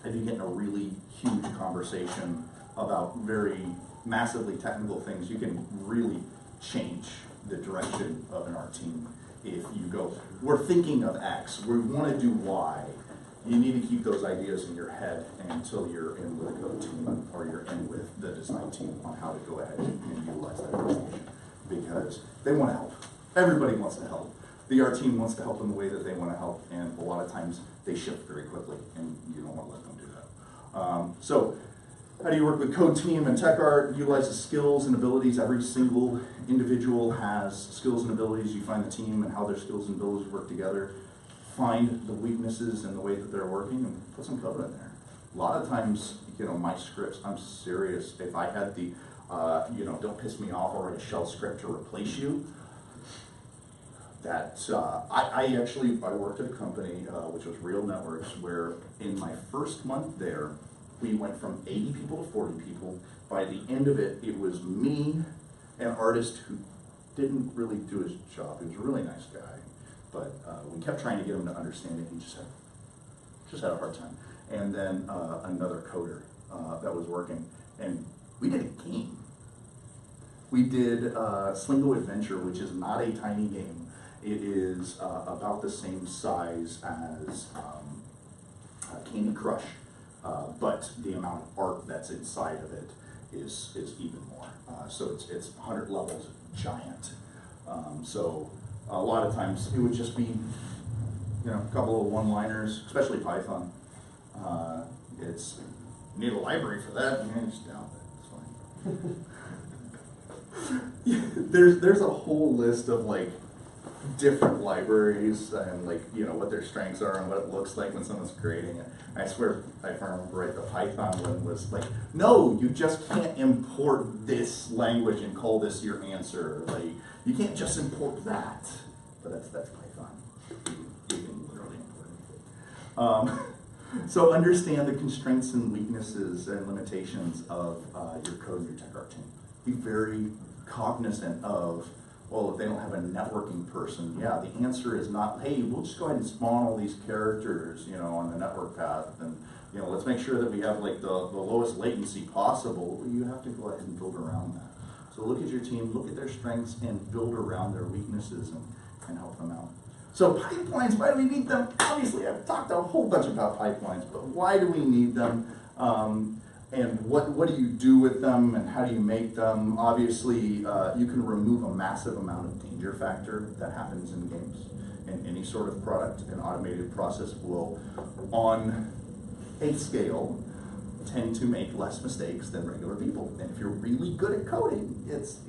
if you get in a really huge conversation about very massively technical things, you can really change the direction of an art team. If you go, we're thinking of X, we want to do Y, you need to keep those ideas in your head until you're in with the code team or you're in with the design team on how to go ahead and utilize that information. Because they want to help. Everybody wants to help. The art team wants to help in the way that they want to help, and a lot of times they shift very quickly, and you don't want to let them do that. So, how do you work with code team and tech art? Utilize the skills and abilities. Every single individual has skills and abilities. You find the team and how their skills and abilities work together. Find the weaknesses in the way that they're working and put some code in there. A lot of times, my scripts, I'm serious. If I had the, don't piss me off, or write a shell script to replace you, that, I worked at a company, which was Real Networks, where in my first month there, we went from 80 people to 40 people. By the end of it, it was me, an artist who didn't really do his job. He was a really nice guy, but we kept trying to get him to understand it. He just had a hard time. And then another coder that was working, and we did a game. We did Slingo Adventure, which is not a tiny game. It is about the same size as Candy Crush, but the amount of art that's inside of it is even more. So it's 100 levels, giant. So a lot of times it would just be, a couple of one-liners, especially Python. It's, you need a library for that, and just down it, it's fine. There's a whole list of different libraries and what their strengths are and what it looks like when someone's creating it. I swear, if I remember right, the Python one was no, you just can't import this language and call this your answer. You can't just import that. But that's Python. You can literally import anything. So understand the constraints and weaknesses and limitations of your code and your tech art team. Be very cognizant of, well, if they don't have a networking person, yeah, the answer is not, hey, we'll just go ahead and spawn all these characters, on the network path, and let's make sure that we have the lowest latency possible. You have to go ahead and build around that. So look at your team, look at their strengths, and build around their weaknesses and help them out. So pipelines, why do we need them? Obviously, I've talked a whole bunch about pipelines, but why do we need them? And what do you do with them, and how do you make them? Obviously, you can remove a massive amount of danger factor that happens in games. In any sort of product, an automated process will, on a scale, tend to make less mistakes than regular people. And if you're really good at coding, it's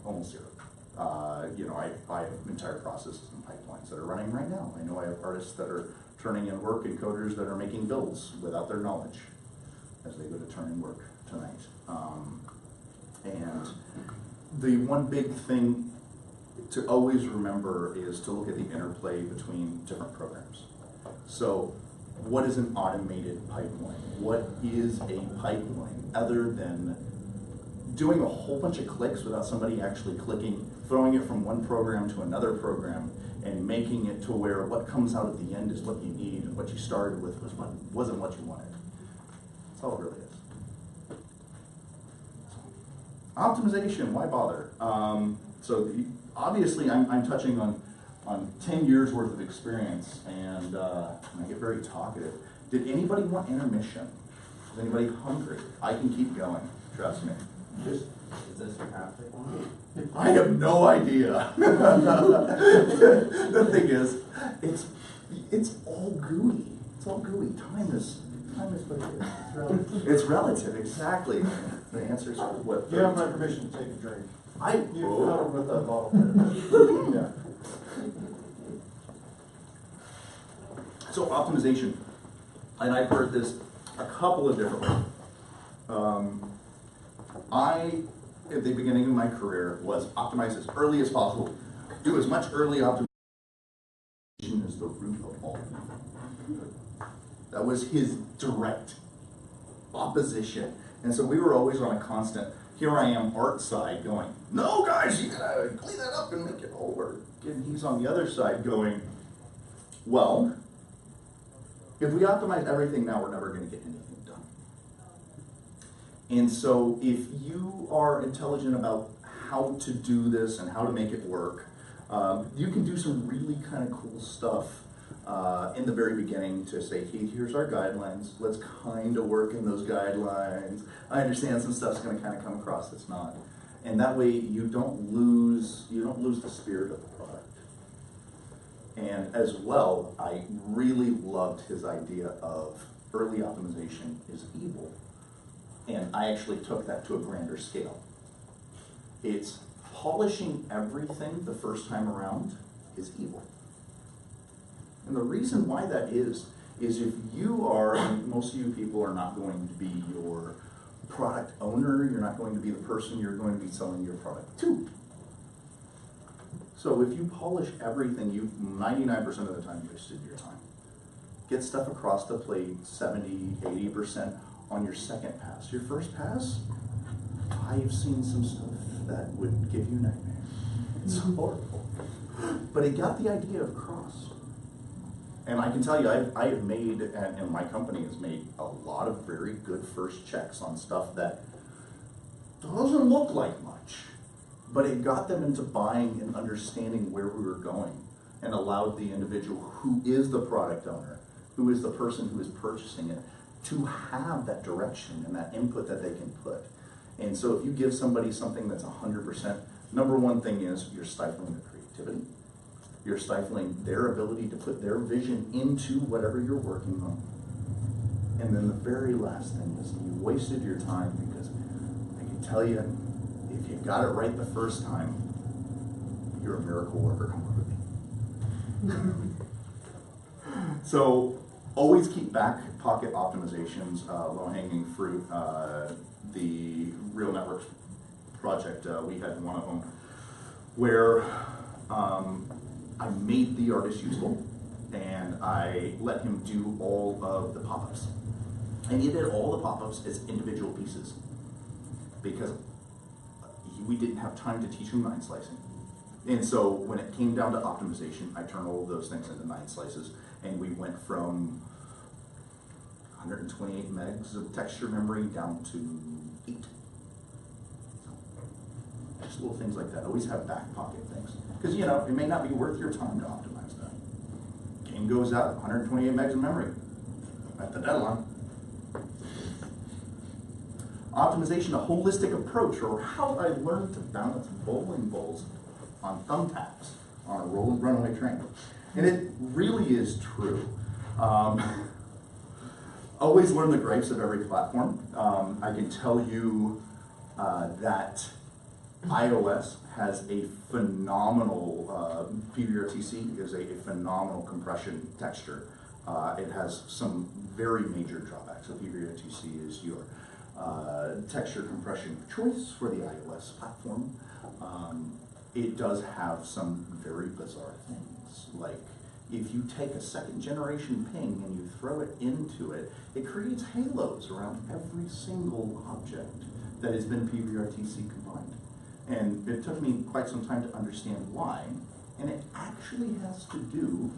almost zero. I have entire processes and pipelines that are running right now. I know I have artists that are turning in work and coders that are making builds without their knowledge as they go to turn in work tonight. And the one big thing to always remember is to look at the interplay between different programs. So what is an automated pipeline? What is a pipeline other than doing a whole bunch of clicks without somebody actually clicking, throwing it from one program to another program, and making it to where what comes out at the end is what you need, and what you started with wasn't what you wanted. That's all it really is. Optimization, why bother? Obviously I'm touching on 10 years worth of experience, and I get very talkative. Did anybody want intermission? Is anybody hungry? I can keep going, trust me. Is this your haptic one? I have no idea. The thing is, it's all gooey. It's all gooey. Time is what it is. It's relative, exactly. The answer is what? You have my permission to take a drink. You've Oh. covered with that bottle. Yeah. So optimization, and I've heard this a couple of different ways. I, at the beginning of my career, was optimize as early as possible. Do as much early optimization as the root of all evil. That was his direct opposition. And so we were always on a constant, here I am art side going, no guys, you gotta clean that up and make it all work. And he's on the other side going, well, if we optimize everything now, we're never gonna get anything done. And so if you are intelligent about how to do this and how to make it work, you can do some really kind of cool stuff in the very beginning to say, hey, here's our guidelines. Let's kind of work in those guidelines. I understand some stuff's going to kind of come across that's not. And that way you don't lose the spirit of the product. And as well, I really loved his idea of early optimization is evil. And I actually took that to a grander scale. It's polishing everything the first time around is evil. And the reason why that is is if you are, and most of you people are not going to be your product owner, you're not going to be the person you're going to be selling your product to. So if you polish everything, you've 99% of the time wasted your time. Get stuff across the plate 70, 80% on your second pass. Your first pass, I've seen some stuff that would give you nightmares. It's horrible. But it got the idea across. And I can tell you, I have made, and my company has made a lot of very good first checks on stuff that doesn't look like much, but it got them into buying and understanding where we were going, and allowed the individual who is the product owner, who is the person who is purchasing it, to have that direction and that input that they can put. And so if you give somebody something that's 100%, number one thing is you're stifling their creativity. You're stifling their ability to put their vision into whatever you're working on. And then the very last thing is you wasted your time, because I can tell you, if you got it right the first time, you're a miracle worker completely. So always keep back pocket optimizations, low-hanging fruit. The Real Networks project, we had one of them where I made the artist useful, and I let him do all of the pop-ups. And he did all the pop-ups as individual pieces, because we didn't have time to teach him 9 slicing. And so when it came down to optimization, I turned all of those things into 9 slices, and we went from 128 megs of texture memory down to 8. Just little things like that. Always have back pocket things. Because, you know, it may not be worth your time to optimize that. Game goes out, 128 megs of memory at the deadline. Optimization, a holistic approach, or how I learned to balance bowling balls on thumbtacks on a rolling runaway train. And it really is true. Always learn the gripes of every platform. I can tell you that iOS has a phenomenal, PBRTC is a phenomenal compression texture. It has some very major drawbacks. So PBRTC is your texture compression of choice for the iOS platform. It does have some very bizarre things, like if you take a 2nd generation ping and you throw it into it, it creates halos around every single object that has been PBRTC combined. And it took me quite some time to understand why, and it actually has to do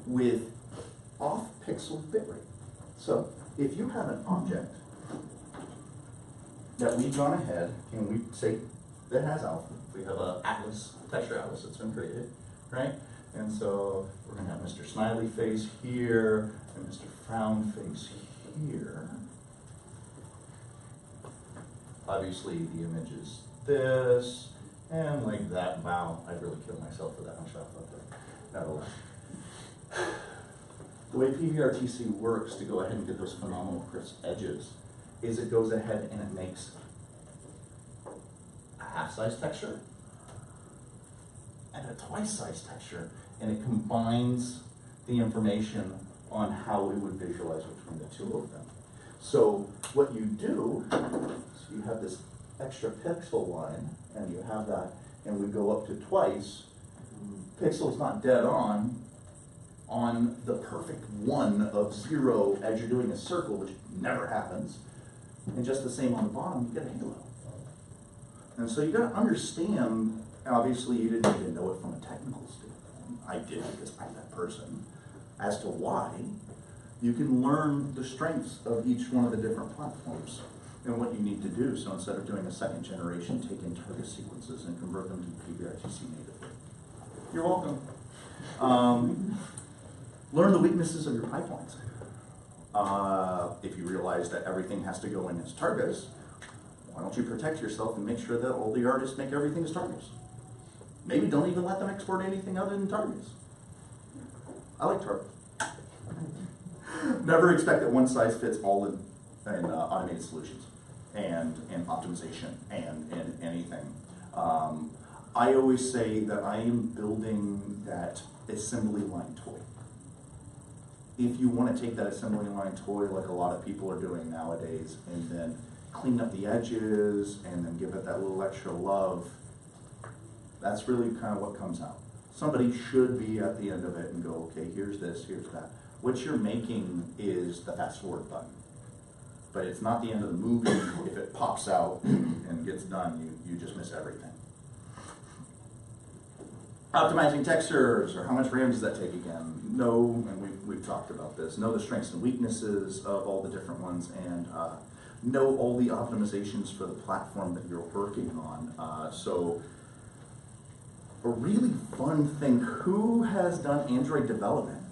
with off-pixel bitrate. So if you have an object that we've gone ahead and we say that has alpha, we have a atlas, texture atlas that's been created, right? And so we're gonna have Mr. Smiley face here and Mr. Frown face here. Obviously the image is this, and like that. Wow, I really killed myself for that one shot, but that'll. The way PBRTC works to go ahead and get those phenomenal crisp edges is it goes ahead and it makes a half-size texture and a twice-size texture, and it combines the information on how we would visualize between the two of them. So what you do is you have this extra pixel line, and you have that, and we go up to twice. Pixel's not dead on the perfect 1 of 0 as you're doing a circle, which never happens. And just the same on the bottom, you get a halo. And so you gotta understand, obviously you didn't even know it from a technical standpoint. I did, because I'm that person, as to why. You can learn the strengths of each one of the different platforms and what you need to do. So instead of doing a 2nd generation, take in target sequences and convert them to PBRTC natively. You're welcome. Learn the weaknesses of your pipelines. If you realize that everything has to go in as targets, why don't you protect yourself and make sure that all the artists make everything as targets? Maybe don't even let them export anything other than targets. I like targets. Never expect that one size fits all in automated solutions and optimization and anything. I always say that I am building that assembly line toy. if you want to take that assembly line toy like a lot of people are doing nowadays and then clean up the edges and then give it that little extra love, that's really kind of what comes out. Somebody should be at the end of it and go, okay, here's this, here's that. What you're making is the fast forward button. But it's not the end of the movie. If it pops out and gets done, you just miss everything. Optimizing textures, or how much RAM does that take again? Know, and we've talked about this, know the strengths and weaknesses of all the different ones, and know all the optimizations for the platform that you're working on. So a really fun thing, who has done Android development?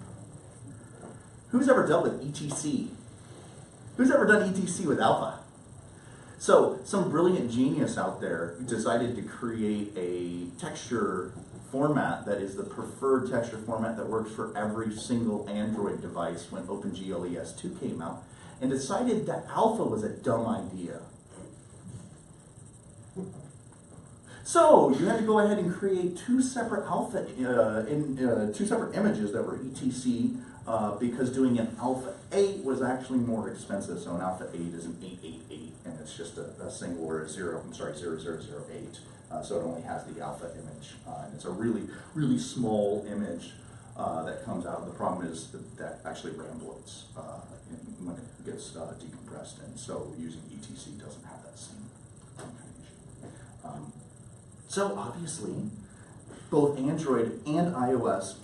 Who's ever dealt with ETC? Who's ever done ETC with Alpha? So some brilliant genius out there decided to create a texture format that is the preferred texture format that works for every single Android device when OpenGLES 2 came out, and decided that Alpha was a dumb idea. So you had to go ahead and create two separate Alpha, two separate images that were ETC, because doing an Alpha 8 was actually more expensive. So an Alpha 8 is an 888, and it's just a single or a 0008. So it only has the Alpha image, and it's a really, really small image that comes out. The problem is that actually RAM bloats when it gets decompressed, and so using ETC doesn't have that same kind of issue. So obviously, both Android and iOS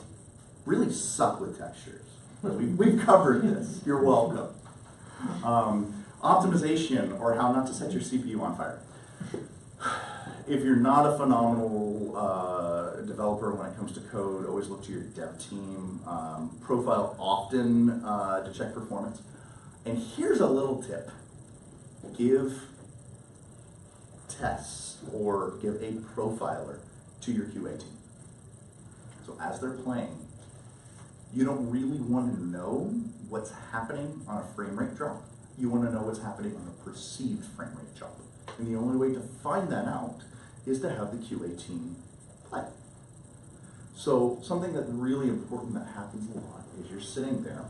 really suck with textures. We've covered this. You're welcome. Optimization, or how not to set your CPU on fire. If you're not a phenomenal developer when it comes to code, always look to your dev team. Profile often to check performance. And here's a little tip. Give tests or give a profiler to your QA team. So as they're playing, you don't really want to know what's happening on a frame rate drop. You want to know what's happening on a perceived frame rate drop. And the only way to find that out is to have the QA team play. So something that's really important that happens a lot is you're sitting there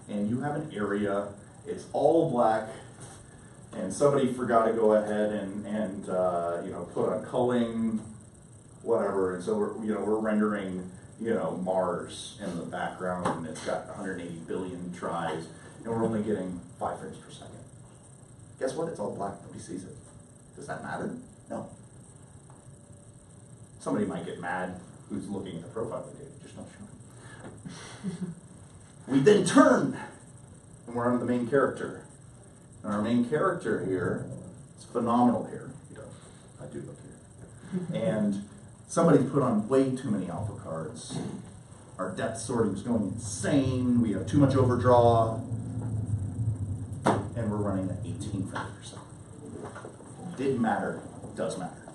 and you have an area, it's all black, and somebody forgot to go ahead and put on culling, whatever, and so we're rendering Mars in the background, and it's got 180 billion tries, and we're only getting 5 frames per second. Guess what? It's all black. Nobody sees it. Does that matter? No. Somebody might get mad who's looking at the profile data, just not sure. We then turn, and we're on the main character. And our main character here is phenomenal here. I do look here. And somebody's put on way too many alpha cards. Our depth sorting is going insane. We have too much overdraw. And we're running at 18 frames per second. Didn't matter, does matter.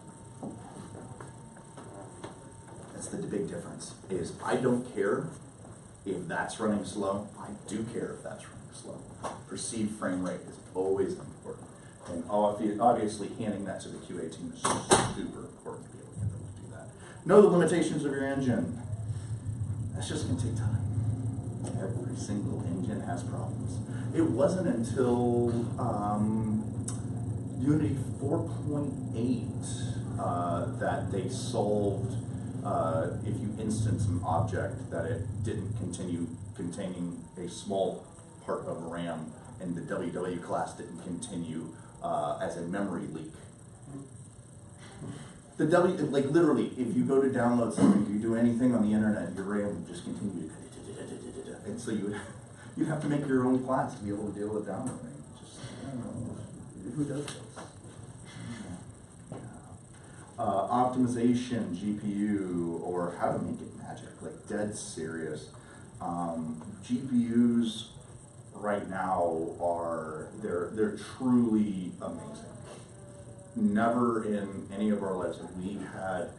That's the big difference, is I don't care if that's running slow. I do care if that's running slow. Perceived frame rate is always important. And obviously handing that to the QA team is super important to be able to get them to do that. Know the limitations of your engine. That's just going to take time. Every single engine has problems. It wasn't until Unity 4.8 that they solved if you instance an object that it didn't continue containing a small part of RAM, and the WW class didn't continue as a memory leak. The literally, if you go to download something, if you do anything on the internet, your RAM will just continue to, and so you'd have to make your own class to be able to deal with downloading. Just, I don't know, who does this? Optimization, GPU, or how to make it magic, like dead serious. GPUs right now they're truly amazing. Never in any of our lives have we had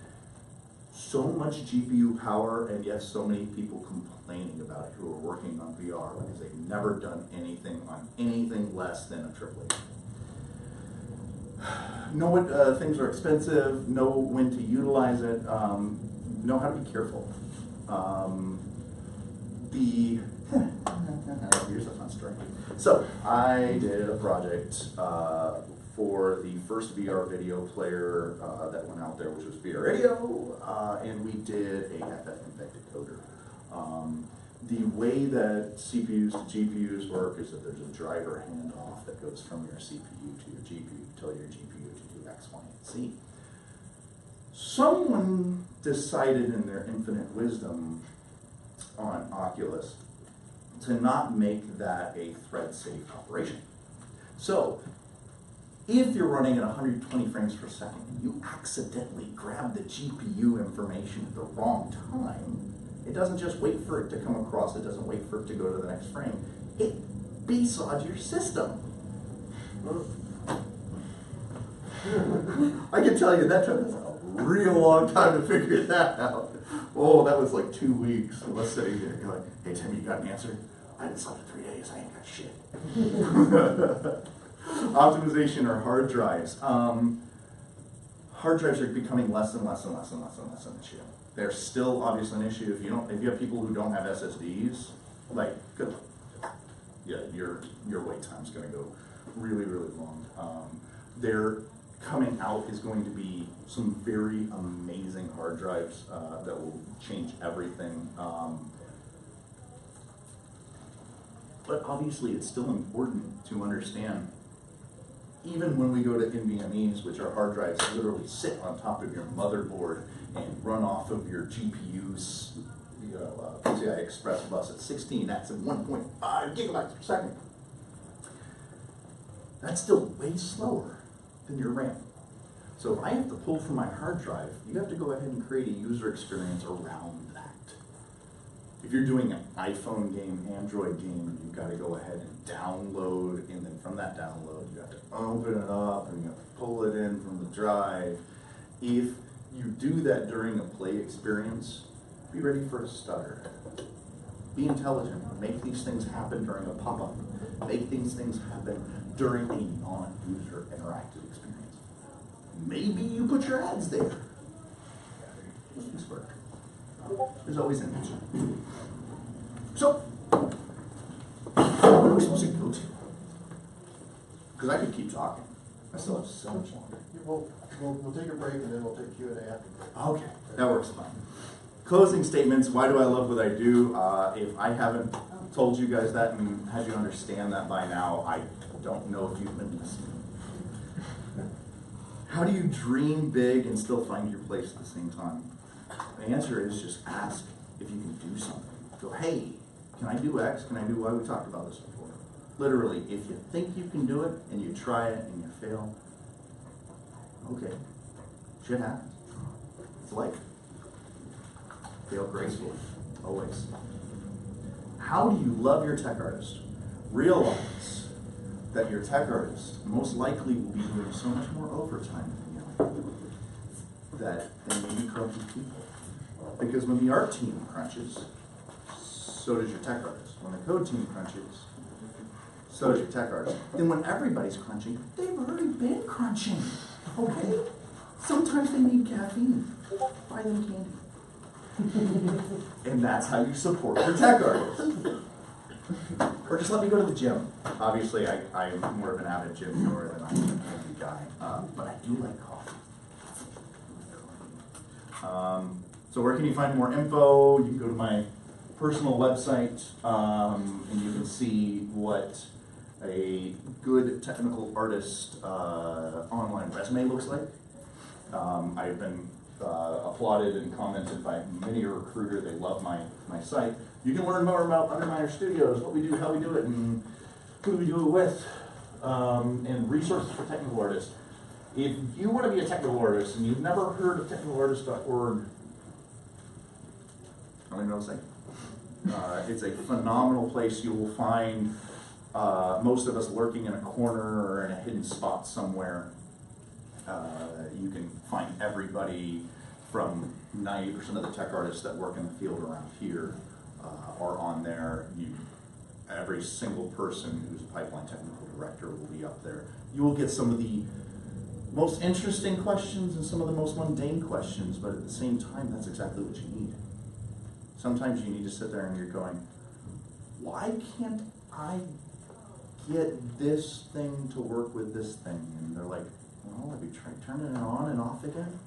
so much GPU power, and yet so many people complaining about it who are working on VR because they've never done anything on anything less than a AAA. Know what things are expensive, know when to utilize it, know how to be careful. The Here's a fun story. So I did a project for the first VR video player that went out there, which was VR Radio, and we did a FF decoder. The way that CPUs to GPUs work is that there's a driver handoff that goes from your CPU to your GPU to tell your GPU to do X, Y, and Z. Someone decided in their infinite wisdom on Oculus to not make that a thread-safe operation. So, if you're running at 120 frames per second and you accidentally grab the GPU information at the wrong time, it doesn't just wait for it to come across, it doesn't wait for it to go to the next frame. It BSODs your system. I can tell you that took us a real long time to figure that out. Oh, that was like 2 weeks of us sitting there going, hey Tim, you got an answer? I haven't slept in 3 days, I ain't got shit. Optimization or hard drives. Hard drives are becoming less and less and less and less and less an issue. They're still obviously an issue. If you have people who don't have SSDs, like, good luck. Yeah, your wait time's gonna go really, really long. They're coming out is going to be some very amazing hard drives that will change everything. But obviously it's still important to understand, even when we go to NVMEs, which are hard drives that literally sit on top of your motherboard and run off of your GPU's PCI Express bus at 16x and 1.5 gigabytes per second. That's still way slower than your RAM. So if I have to pull from my hard drive, you have to go ahead and create a user experience around that. If you're doing an iPhone game, Android game, you've got to go ahead and download, and then from that download, you have to open it up and you have to pull it in from the drive. If you do that during a play experience, be ready for a stutter. Be intelligent. Make these things happen during a pop-up. Make these things happen during a non-user interactive experience. Maybe you put your ads there. Those things work. There's always an answer. So, where are we supposed to go to? Because I could keep talking. I still have so much longer. We'll take a break and then we'll take Q&A after. Okay, that works fine. Closing statements, why do I love what I do? If I haven't told you guys that and had you understand that by now, I don't know if you've been listening. How do you dream big and still find your place at the same time? The answer is just ask if you can do something. Go, hey, can I do X? Can I do Y? We talked about this before. Literally, if you think you can do it and you try it and you fail, okay, shit happens. It's life. Fail gracefully, always. How do you love your tech artist? Realize that your tech artist most likely will be doing so much more overtime than you, that they may be crunchy people. Because when the art team crunches, so does your tech artist. When the code team crunches, so does your tech artist. And when everybody's crunching, they've already been crunching, okay? Sometimes they need caffeine. Buy them candy. And that's how you support your tech artist. Or just let me go to the gym. Obviously, I'm more of an avid gym goer than I'm a candy guy, but I do like coffee. So where can you find more info? You can go to my personal website, and you can see what a good technical artist online resume looks like. I've been applauded and commented by many a recruiter. They love my site. You can learn more about Underminer Studios, what we do, how we do it, and who we do it with, and resources for technical artists. If you want to be a technical artist and you've never heard of technicalartist.org, I don't even know what to say. It's a phenomenal place. You will find most of us lurking in a corner or in a hidden spot somewhere. You can find everybody from 90% of the tech artists that work in the field around here are on there. Every single person who's a pipeline technical director will be up there. You will get some of the most interesting questions and some of the most mundane questions, but at the same time, that's exactly what you need. Sometimes you need to sit there and you're going, why can't I get this thing to work with this thing? And they're like, well, have you tried turning it on and off again?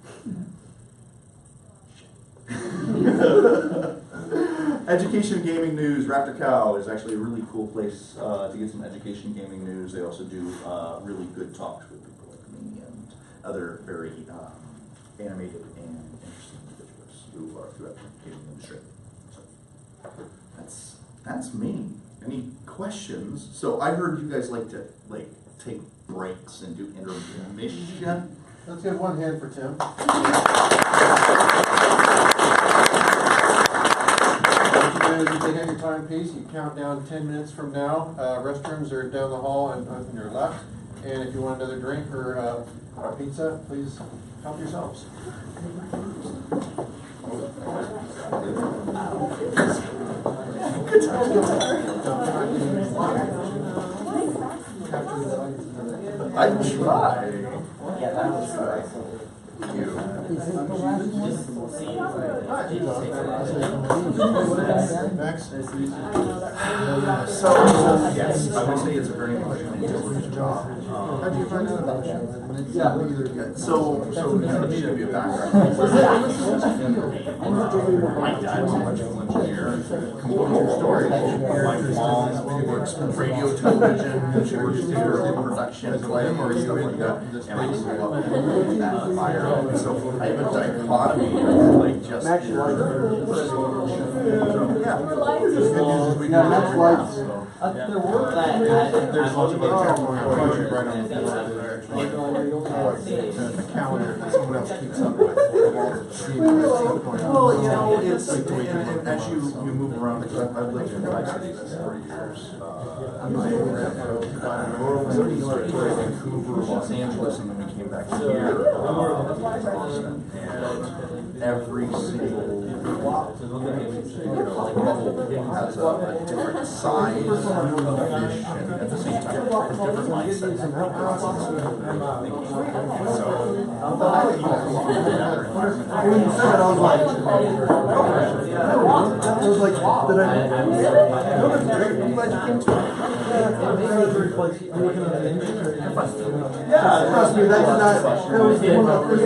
Education gaming news. Raptor Cow is actually a really cool place to get some education gaming news. They also do really good talks with people like me and other very animated and interesting individuals who are throughout the gaming industry. So that's me. Any questions? So I heard you guys like to take breaks and do intermission. Let's give one hand for Tim. As you take out your timepiece, you count down 10 minutes from now. Restrooms are down the hall and on your left. And if you want another drink or a pizza, please help yourselves. I try. Yeah, that was right. Next. So, yes, I would say it's a very much an intelligent job. How did you find out about the show? So just to give you a background. My dad's an electrical engineer, composer story. My mom works in radio, television, she works in theater, production, film, or stuff like that. And I grew up in that environment. So I have a dichotomy of like just yeah. Next lights. There's lots of other technology right on the calendar that someone else keeps up with. Well, you know, it's and as you move around, because I've lived in 5 cities for years. Vancouver, Los Angeles, and then we came back here, Boston, and every single bubble has a different size of fish, and at the same time, different mindsets. When you said it, I was like, yeah, trust me, that's not, that was one of the first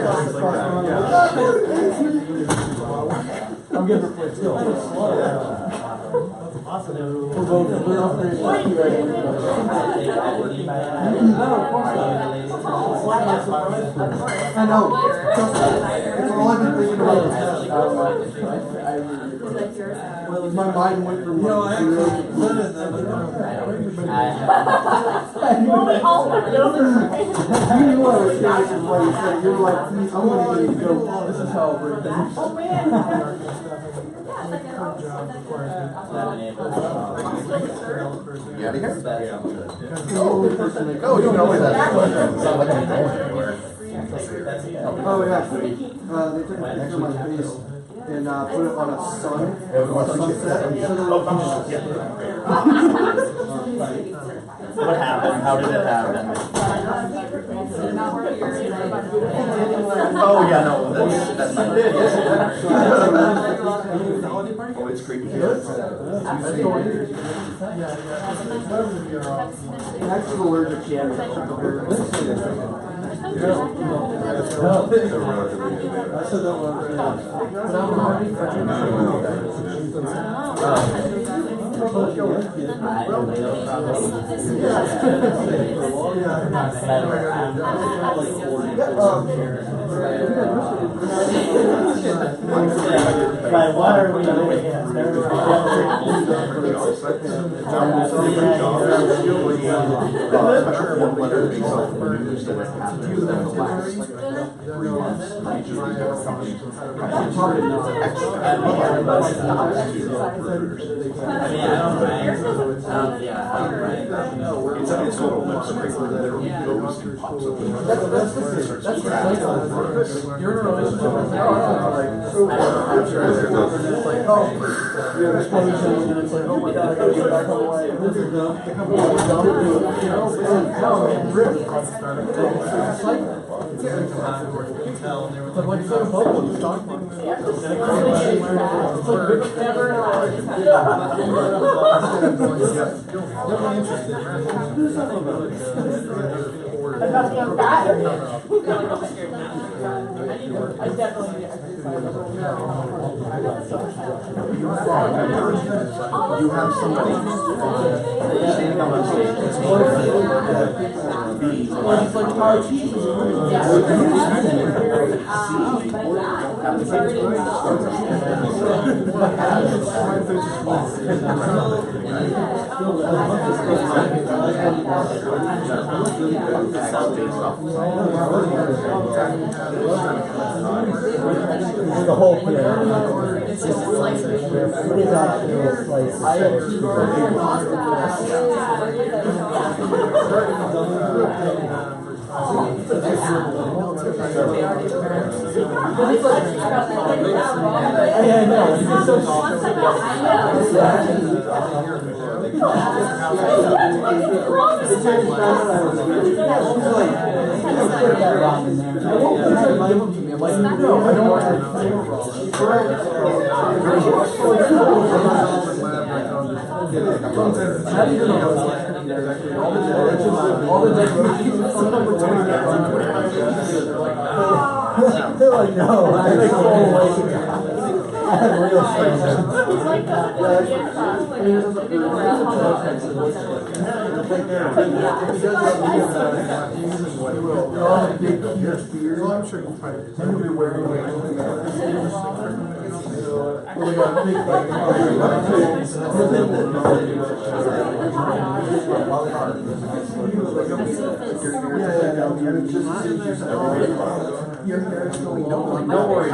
I'm getting replaced still. We're both, we're off there. I know. Trust me. It's all I've been thinking about. My mind went from You know, I actually zero. Well, we all have You knew I was curious with what you said. You were like, please, I'm gonna get you to go. This is how it works. Oh, man. You out of here? Oh, you can always ask questions. Oh, yeah. They took a picture of my face and put it on a sunset. What happened? How did it happen? Oh yeah, no, that's not it. Oh, it's great to hear. Next to the allergic to By water, we know it has. It's called a lip scraper that goes and pops up. You're in a relationship. You have somebody standing up on stage and The whole thing. It's just slices. What is actually a slice? I know. It's so they're like, no, I like I have real I'm sure you'll probably be wearing Don't worry.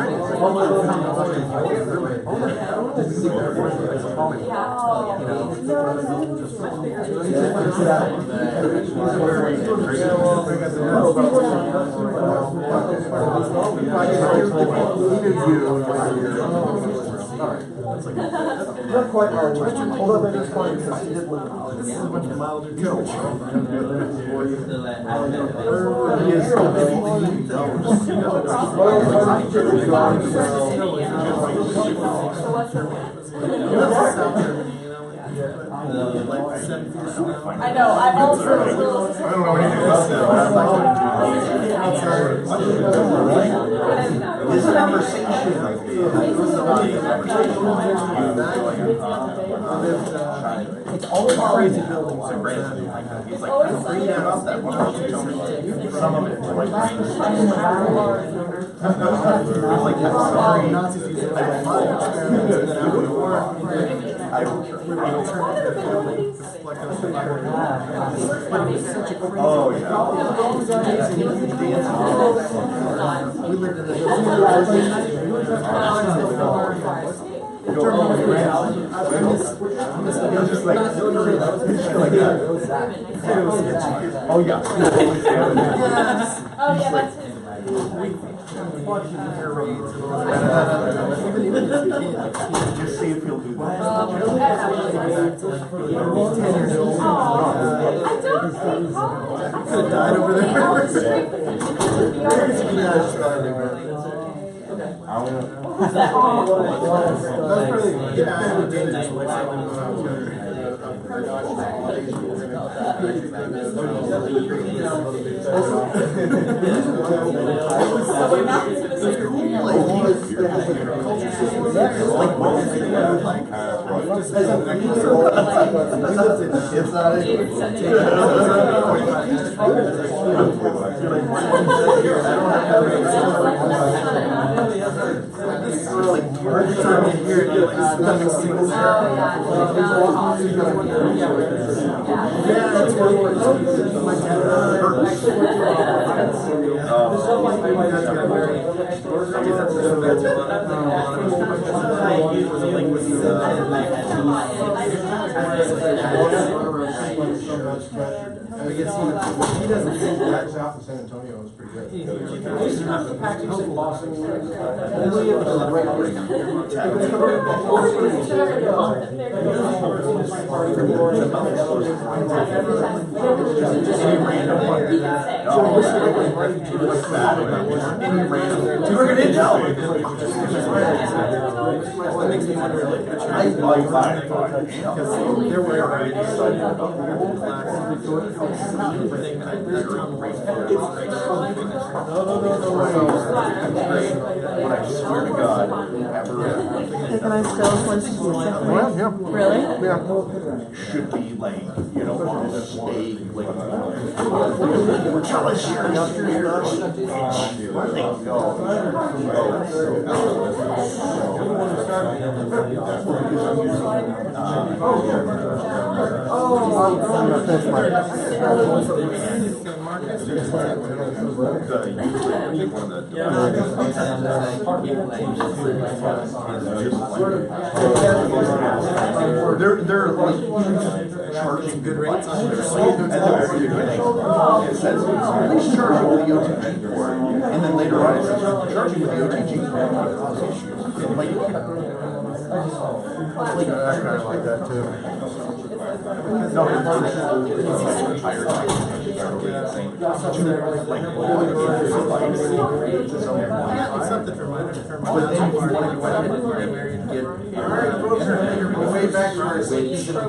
Not quite hard. Although that is fine because she did look. This is a much milder joke. I know, I also. I don't know anything about that. This conversation might be. It's always crazy buildings. He's like, I don't really care about that. Why don't you tell me some of it? Like, I don't care. Oh, yeah. We lived in Oh, yeah. Oh, yeah, that's his. Just see if he'll do that. I don't think could have died over there. He doesn't think that South of San Antonio is pretty good. used to have the package in Boston. Only it was a great makes me wonder, like, there were But I swear to God, ever Can I still listen to music? Really? should be like, you know, on a stage, like, tell us your they're like charging good rates on their site at the very beginning. It says, please charge with the OTG for it. And then later on it says, charging with the OTG for it will cause issues. Like, I kind of like that too. no, it's entire time. Like, something for mine. but then you want to go ahead and get Alright, folks, we're way back to our seats. Yeah,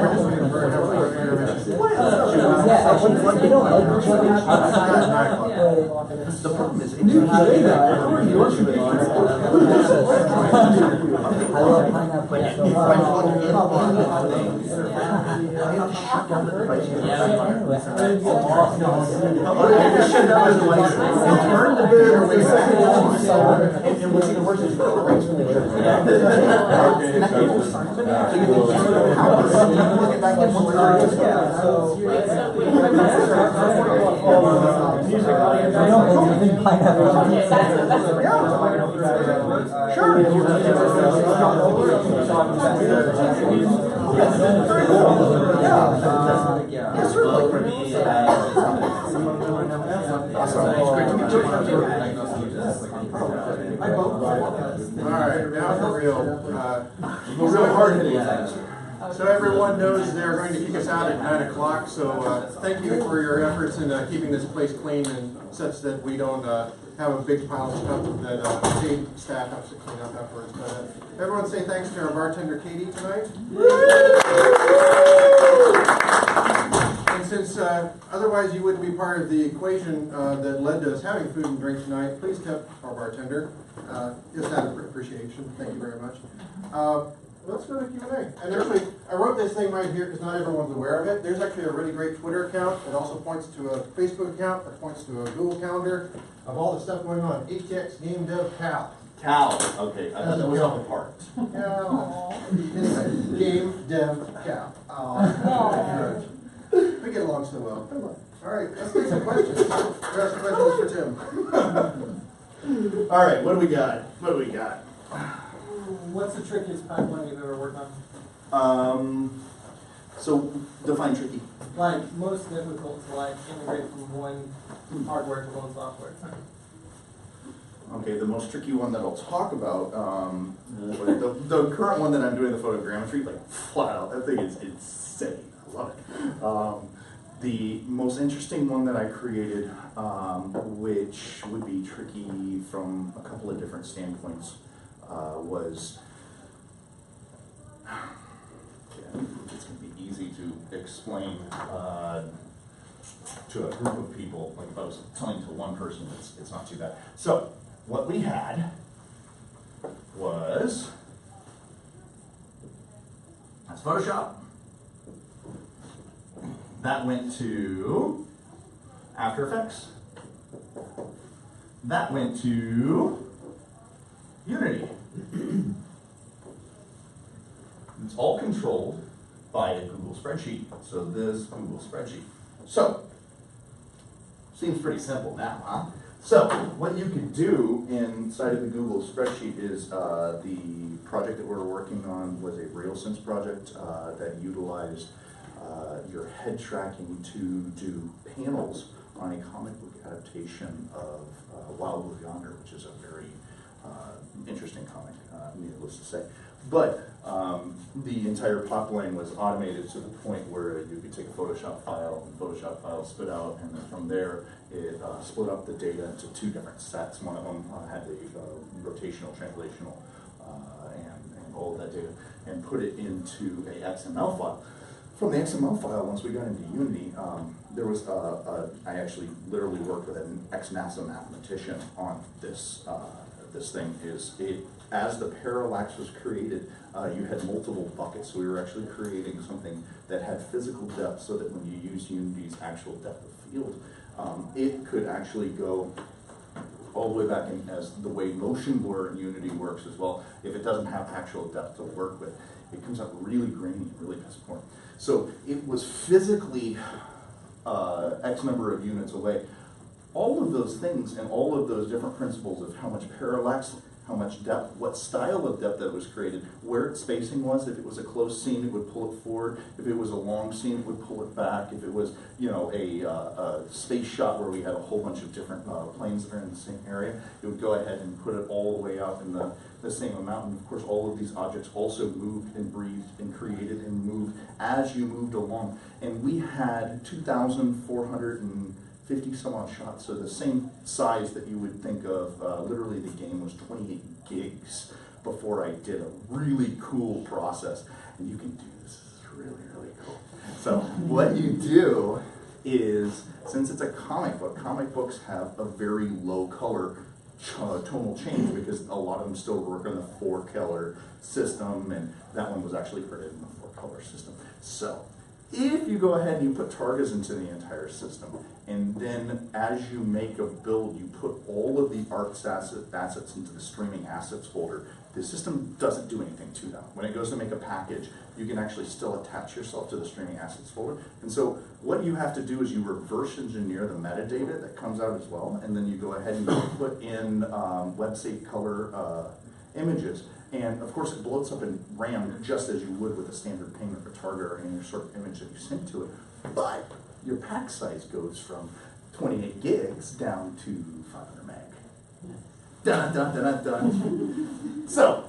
we're just looking for the problem is, I love pineapple. and what's even worse is Alright, now for real. The real hard hitting things. So everyone knows they're going to kick us out at 9 o'clock, so thank you for your efforts in keeping this place clean and such that we don't have a big pile of stuff that paid staff has to clean up afterwards. But everyone say thanks to our bartender Katie tonight. And since otherwise you wouldn't be part of the equation that led to us having food and drink tonight, please tip our bartender. Just out of appreciation. Thank you very much. Let's go to Q&A. And actually, I wrote this thing right here because not everyone's aware of it. There's actually a really great Twitter account. It also points to a Facebook account. It points to a Google Calendar of all the stuff going on. ATX Game Dev Cal. Cal, okay, I thought that was on the part. Cal. Anyway, Game Dev Cal. We get along so well. All right, let's take some questions. We're asking questions for Tim. All right, what do we got? What do we got? What's the trickiest pipeline you've ever worked on? So define tricky. Like, most difficult to like integrate from one hardware to one software. Okay, the most tricky one that I'll talk about, the current one that I'm doing, the photogrammetry, like flat out, that thing is insane. I love it. The most interesting one that I created, which would be tricky from a couple of different standpoints, was, it's going to be easy to explain to a group of people. Like if I was telling to one person, it's not too bad. So what we had was, that's Photoshop. That went to After Effects. That went to Unity. It's all controlled by a Google spreadsheet. So this Google spreadsheet. So, seems pretty simple now, huh? So, what you could do inside of the Google spreadsheet is the project that we're working on was a RealSense project that utilized your head tracking to do panels on a comic book adaptation of Wild Blue Yonder, which is a very interesting comic, needless to say. But the entire plot line was automated to the point where you could take a Photoshop file, and Photoshop file spit out, and then from there it split up the data into two different sets. One of them had the rotational, translational, and all of that data, and put it into a XML file. From the XML file, once we got into Unity, there was I actually literally worked with an ex-NASA mathematician on this. This thing is, as the parallax was created, you had multiple buckets. So we were actually creating something that had physical depth, so that when you use Unity's actual depth of field, it could actually go all the way back in as the way motion blur in Unity works as well. If it doesn't have actual depth to work with, it comes out really grainy and really piss poor. So it was physically X number of units away. All of those things and all of those different principles of how much parallax, how much depth, what style of depth that was created, where its spacing was. If it was a close scene, it would pull it forward. If it was a long scene, it would pull it back. If it was, you know, a space shot where we had a whole bunch of different planes that are in the same area, it would go ahead and put it all the way out in the same amount. And of course, all of these objects also moved and breathed and created and moved as you moved along. And we had 2,450 some odd shots, so the same size that you would think of. Literally, the game was 28 gigs before I did a really cool process. And you can do this. This is really, really cool. So what you do is, since it's a comic book, comic books have a very low color tonal change, because a lot of them still work on the 4-color system, and that one was actually printed in the 4-color system. So if you go ahead and you put targets into the entire system, and then as you make a build, you put all of the arts assets into the streaming assets folder, the system doesn't do anything to them. When it goes to make a package, you can actually still attach yourself to the streaming assets folder. And so what you have to do is you reverse engineer the metadata that comes out as well, and then you go ahead and you put in web-safe color images. And of course, it bloats up in RAM just as you would with a standard payment for target or any sort of image that you send to it. But your pack size goes from 28 gigs down to 500 meg. Dun, dun, dun, dun, dun. So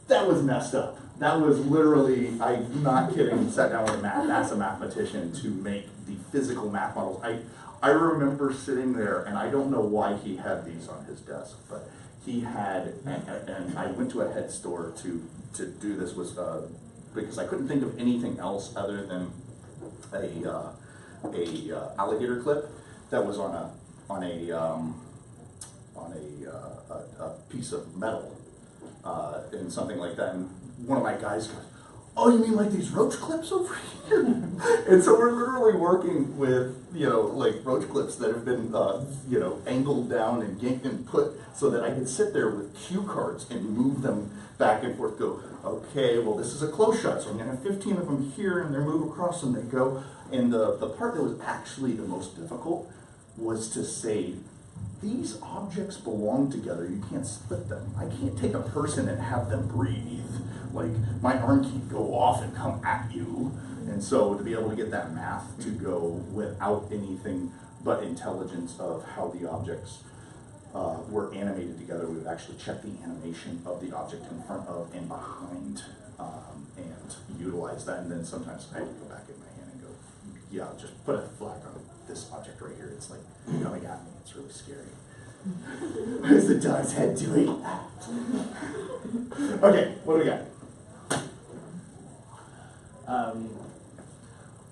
that was messed up. That was literally, I'm not kidding, sat down with a NASA mathematician to make the physical math models. I remember sitting there, and I don't know why he had these on his desk, but he had, and I went to a head store to do this, was because I couldn't think of anything else other than a alligator clip that was on a piece of metal and something like that. And one of my guys goes, "Oh, you mean like these roach clips over here?" And so we're literally working with, you know, like roach clips that have been, you know, angled down and yanked and put so that I could sit there with cue cards and move them back and forth, go, okay, well, this is a close shot, so I'm gonna have 15 of them here, and they move across and they go. And the part that was actually the most difficult was to say, these objects belong together, you can't split them. I can't take a person and have them breathe. Like, my arm can't go off and come at you. And so to be able to get that math to go without anything but intelligence of how the objects were animated together, we would actually check the animation of the object in front of and behind and utilize that. And then sometimes I had to go back in my hand and go, yeah, just put a flag on this object right here. It's like coming at me. It's really scary. What is the dog's head doing? Okay, what do we got?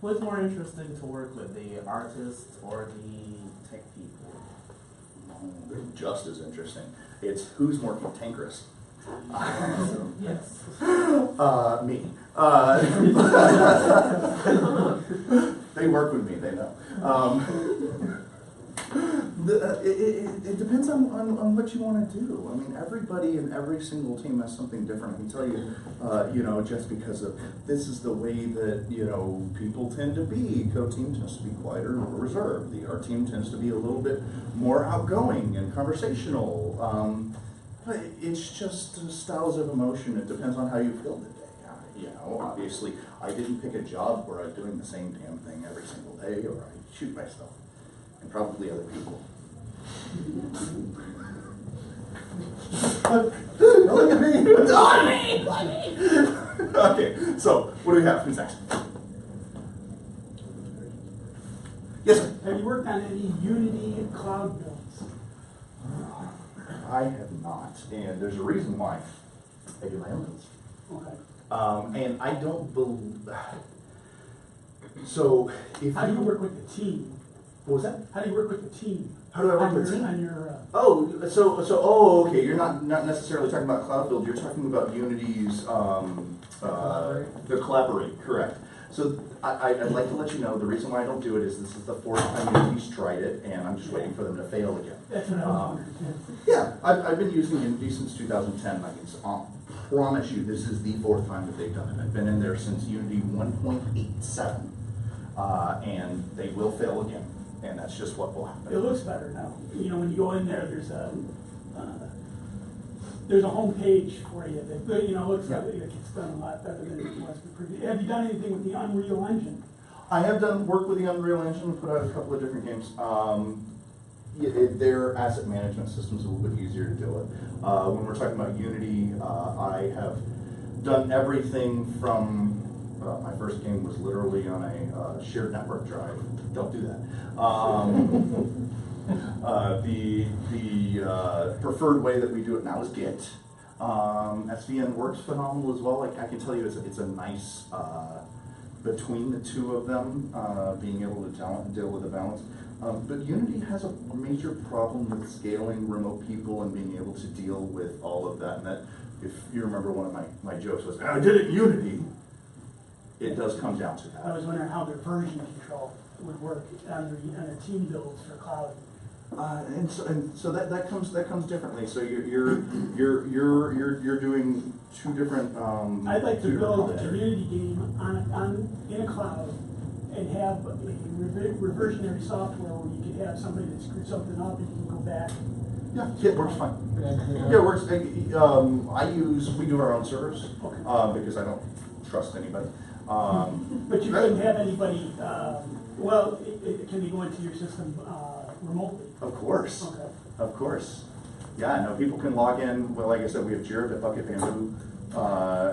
What's more interesting to work with, the artists or the tech people? They're just as interesting. It's who's more cantankerous. Yes. Me. They work with me, they know. It depends on what you want to do. I mean, everybody in every single team has something different. I can tell you, you know, just because of this is the way that, you know, people tend to be. Co-team tends to be quieter or reserved. The art team tends to be a little bit more outgoing and conversational. But it's just styles of emotion. It depends on how you feel the day. You know, obviously, I didn't pick a job where I'm doing the same damn thing every single day, or I shoot myself. and probably other people. Don't look at me. Okay, so what do we have? Who's next? Yes, sir. Have you worked on any Unity cloud builds? I have not, and there's a reason why. I do my own builds. Okay. And I don't believe. So if How do you work with the team? What was that? How do you work with the team? How do I work on with the your- team? On your, Okay. You're not necessarily talking about cloud build. You're talking about Unity's the collaborate. Correct. So I'd like to let you know the reason why I don't do it is this is the fourth time Unity's tried it, and I'm just waiting for them to fail again. that's what I was wondering. Yeah, I've been using Unity since 2010. I can promise you this is the fourth time that they've done it. I've been in there since Unity 1.87, and they will fail again, and that's just what will happen. It looks better now. You know, when you go in there, there's a home page for you that, you know, looks like it's done a lot better than it was previously. Have you done anything with the Unreal Engine? I have done work with the Unreal Engine, put out a couple of different games. Their asset management system's a little bit easier to deal with. When we're talking about Unity, I have done everything from, my first game was literally on a shared network drive. Don't do that. The preferred way that we do it now is Git. SVN works phenomenal as well. I can tell you it's a nice, between the two of them, being able to deal with the balance. But Unity has a major problem with scaling remote people and being able to deal with all of that. And that, if you remember, one of my jokes was, I did it in Unity. It does come down to that. I was wondering how their version control would work on the team builds for cloud. And so that comes differently. So you're doing two different. I'd like to two different build a commentary. Unity game in a cloud and have a reversionary software where you could have somebody that screwed something up and you can go back. Yeah, Git works fine. Yeah, it works. We do our own servers Okay. because I don't trust anybody. But you couldn't have anybody, can they go into your system remotely? Of course. Okay. Of course. Yeah, no, people can log in. Well, like I said, we have Jira, Bitbucket, Bamboo,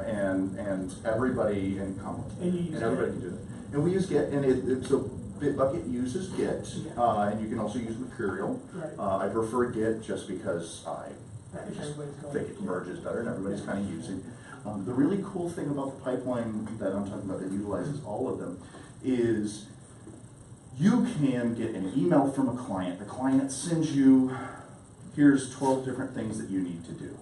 and everybody in common. And you use everybody Git? can do that. And we use Git, and so Bitbucket uses Git, and you can also use Mercurial. Right. I prefer Git just because I If just everybody's going think it merges better and everybody's kind of using. The really cool thing about the pipeline that I'm talking about that utilizes all of them is you can get an email from a client. The client sends you, here's 12 different things that you need to do.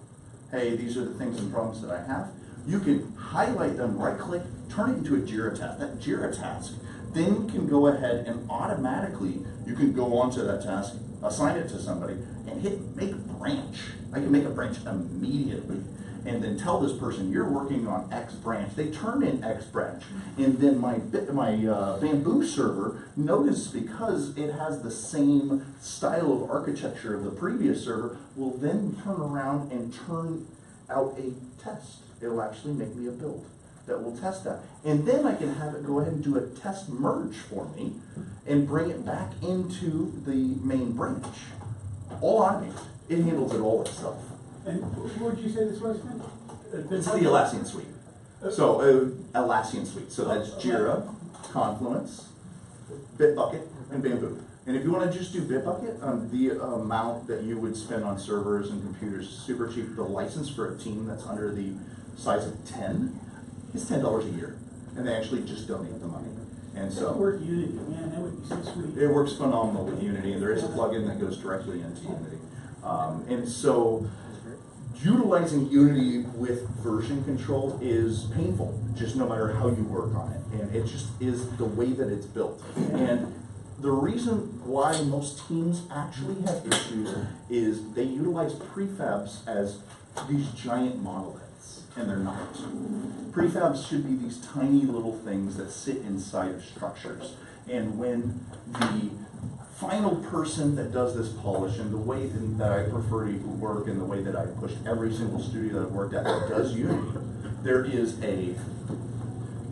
Hey, these are the things and problems that I have. You can highlight them, right click, turn it into a Jira task. That Jira task then can go ahead and automatically, you can go onto that task, assign it to somebody, and hit make branch. I can make a branch immediately. And then tell this person, you're working on X branch. They turn in X branch. And then my Bamboo server, notice because it has the same style of architecture of the previous server, will then turn around and turn out a test. It'll actually make me a build that will test that. And then I can have it go ahead and do a test merge for me and bring it back into the main branch. All automated. It handles it all itself. And what would you say this was again? It's the Atlassian suite. So Atlassian suite. So that's Jira, Confluence, Bitbucket, and Bamboo. And if you want to just do Bitbucket, the amount that you would spend on servers and computers is super cheap. The license for a team that's under the size of 10 is $10 a year, and they actually just donate the money. And so work Unity, man, that would be so sweet. it works phenomenal with Unity, and there is a plugin that goes directly into Unity. And so utilizing Unity with version control is painful, just no matter how you work on it. And it just is the way that it's built. And the reason why most teams actually have issues is they utilize prefabs as these giant monoliths, and they're not. Prefabs should be these tiny little things that sit inside of structures. And when the final person that does this polish, and the way that I prefer to work and the way that I pushed every single studio that I've worked at that does Unity, there is a